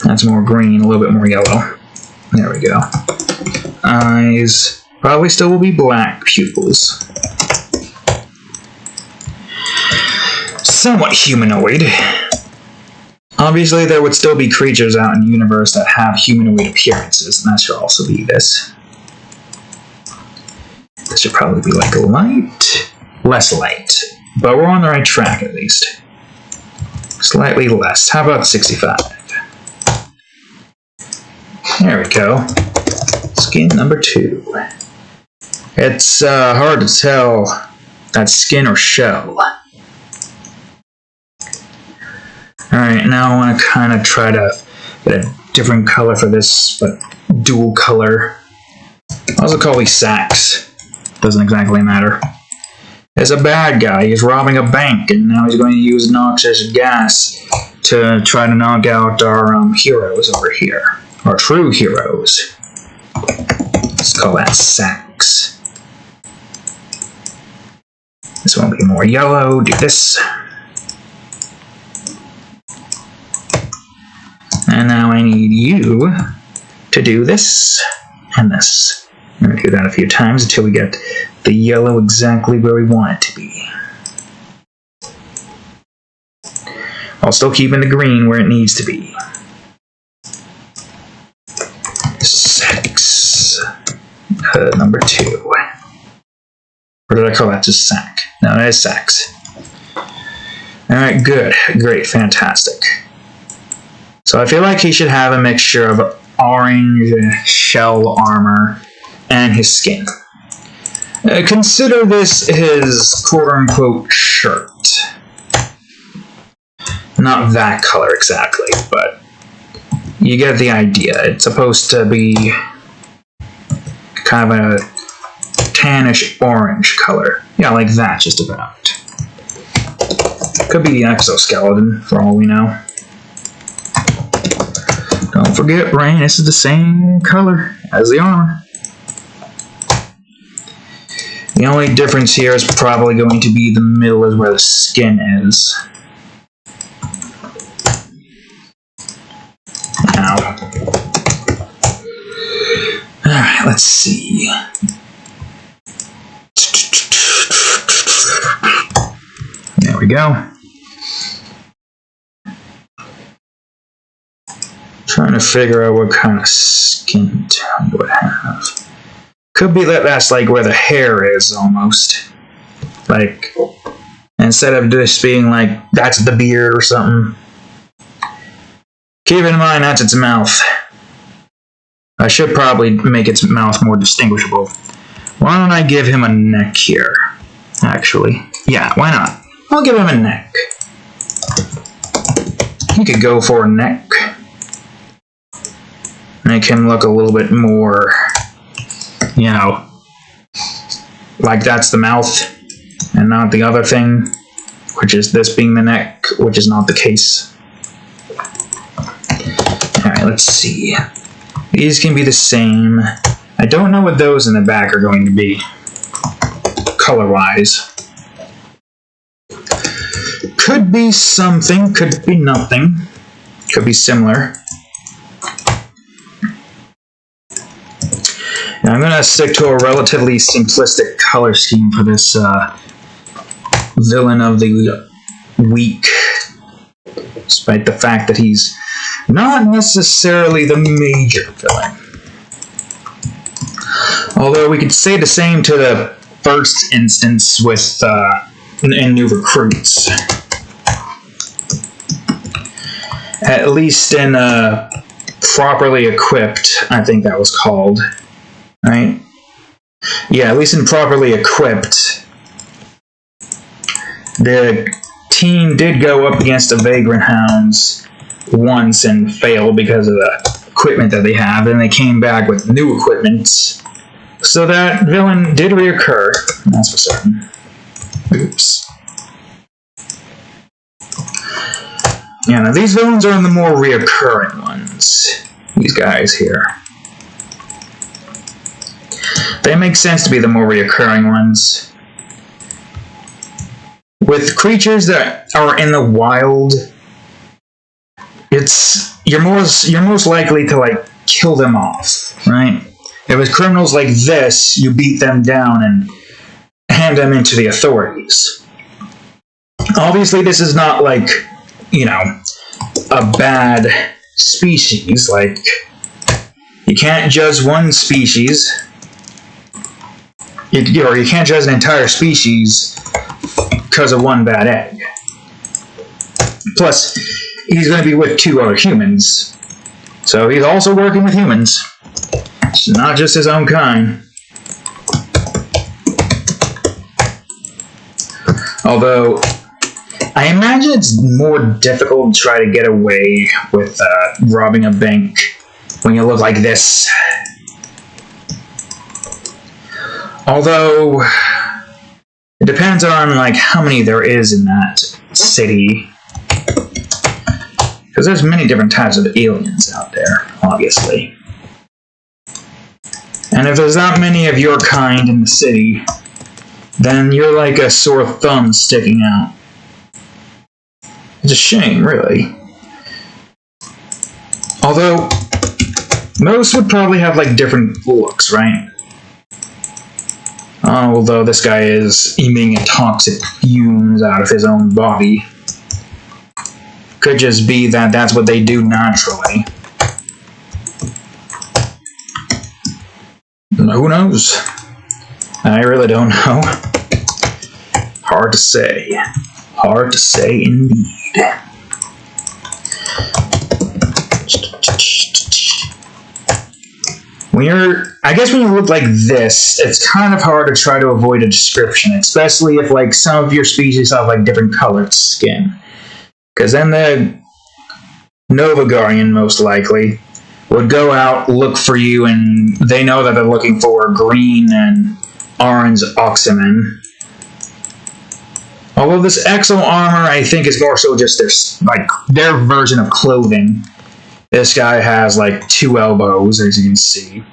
[SPEAKER 1] That's more green, a little bit more yellow. There we go. Eyes probably still will be black pupils. Somewhat humanoid. Obviously, there would still be creatures out in the universe that have humanoid appearances, and that should also be this. This should probably be like light. Less light. But we're on the right track, at least. Slightly less. How about 65? There we go. Skin number 2. It's hard to tell that's skin or shell. Alright, now I want to kind of try to get a different color for this, but dual color. I also call these sacks. Doesn't exactly matter. There's a bad guy. He's robbing a bank, and now he's going to use noxious gas to try to knock out our heroes over here. Our true heroes. Let's call that sacks. This one will be more yellow. Do this. And now I need you to do this and this. I'm going to do that a few times until we get the yellow exactly where we want it to be. While still keeping the green where it needs to be. Sacks. Number 2. Or did I call that just sack? No, that is sacks. Alright, good. Great. Fantastic. So I feel like he should have a mixture of orange shell armor and his skin. Consider this his quote-unquote shirt. Not that color exactly, but you get the idea. It's supposed to be kind of a tannish orange color. Yeah, like that, just about. Could be the exoskeleton, for all we know. Don't forget, Rain, this is the same color as the armor. The only difference here is probably going to be the middle is where the skin is. Now. Alright, let's see. There we go. Trying to figure out what kind of skin tone it would have. Could be that that's like where the hair is, almost. Like, instead of just being like, that's the beard or something. Keep in mind, that's its mouth. I should probably make its mouth more distinguishable. Why don't I give him a neck here? Actually. Yeah, why not? I'll give him a neck. He could go for a neck. Make him look a little bit more, you know, like that's the mouth and not the other thing, which is this being the neck, which is not the case. Alright, let's see. These can be the same. I don't know what those in the back are going to be, color-wise. Could be something, could be nothing. Could be similar. Now I'm going to stick to a relatively simplistic color scheme for this villain of the week, despite the fact that he's not necessarily the major villain. Although we could say the same to the first instance with in New Recruits. At least in Properly Equipped, I think that was called. Right? Yeah, at least in Properly Equipped, the team did go up against the Vagrant Hounds once and failed because of the equipment that they have, and they came back with new equipment. So that villain did reoccur, that's for certain. Oops. Yeah, now these villains are the more reoccurring ones. These guys here. They make sense to be the more reoccurring ones. With creatures that are in the wild, you're most likely to like kill them off, right? If with criminals like this, you beat them down and hand them into the authorities. Obviously, this is not like, you know, a bad species. Like, you can't judge one species, or you can't judge an entire species because of one bad egg. Plus, he's going to be with 2 other humans, so he's also working with humans. It's not just his own kind. Although, I imagine it's more difficult to try to get away with robbing a bank when you look like this. Although, it depends on like how many there is in that city. Because there's many different types of aliens out there, obviously. And if there's not many of your kind in the city, then you're like a sore thumb sticking out. It's a shame, really. Although, most would probably have like different looks, right? Although this guy is emitting toxic fumes out of his own body. Could just be that that's what they do naturally. Who knows? I really don't know. Hard to say. Hard to say indeed. I guess when you look like this, it's kind of hard to try to avoid a description, especially if like some of your species have like different colored skin. Because then the Nova Guardian, most likely, would go out, look for you, and they know that they're looking for green and orange Oxymen. Although this exo armor, I think, is more so just their version of clothing. This guy has like 2 elbows, as you can see.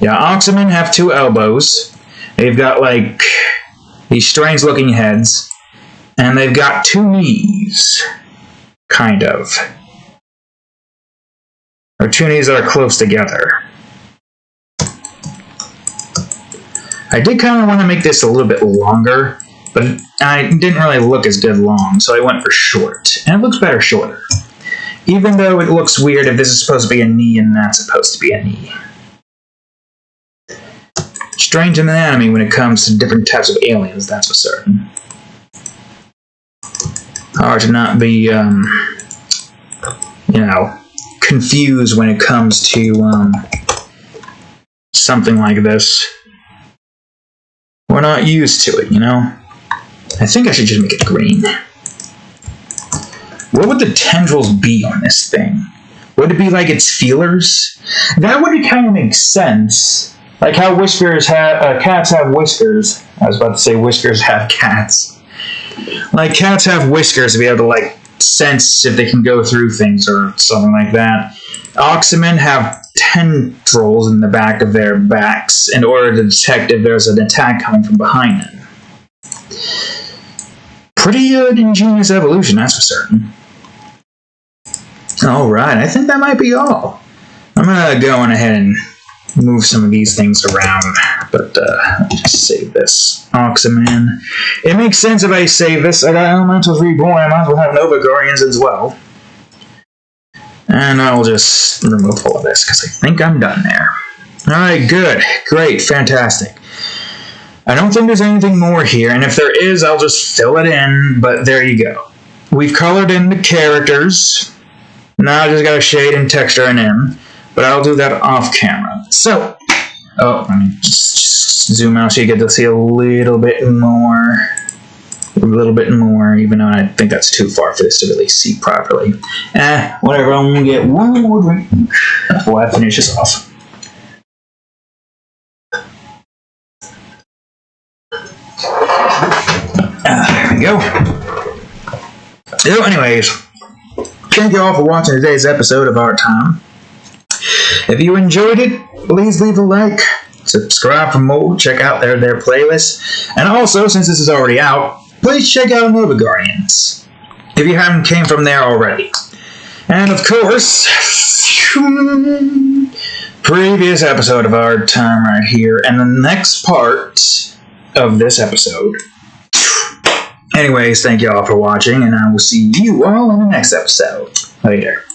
[SPEAKER 1] Yeah, Oxymen have 2 elbows. They've got like these strange looking heads. And they've got 2 knees. Kind of. Or 2 knees that are close together. I did kind of want to make this a little bit longer, but I didn't really look as good long, so I went for short. And it looks better shorter. Even though it looks weird if this is supposed to be a knee and that's supposed to be a knee. Strange anatomy when it comes to different types of aliens, that's for certain. Hard to not be, you know, confused when it comes to something like this. We're not used to it, you know? I think I should just make it green. What would the tendrils be on this thing? Would it be like its feelers? That would kind of make sense. Like how whiskers have, cats have whiskers. I was about to say whiskers have cats. Like cats have whiskers to be able to like sense if they can go through things or something like that. Oxymen have tendrils in the back of their backs in order to detect if there's an attack coming from behind them. Pretty ingenious evolution, that's for certain. Alright, I think that might be all. I'm gonna go on ahead and move some of these things around, but let me just save this. Oxyman. It makes sense if I save this. I got Elementals Reborn, I might as well have Nova Guardians as well. And I'll just remove all of this, because I think I'm done there. Alright, good. Great. Fantastic. I don't think there's anything more here, and if there is, I'll just fill it in, but there you go. We've colored in the characters. Now I just got to shade and texture in, but I'll do that off camera. So, let me just zoom out so you get to see a little bit more. a little bit more, even though I think that's too far for this to really see properly. Whatever, I'm going to get one more drink before I finish this off. There we go. So anyways, thank you all for watching today's episode of Our Time. If you enjoyed it, please leave a like, subscribe for more, check out their playlists, and also, since this is already out, please check out Nova Guardians, if you haven't came from there already. And of course, previous episode of Our Time right here, and the next part of this episode. Anyways, thank you all for watching, and I will see you all in the next episode. Later.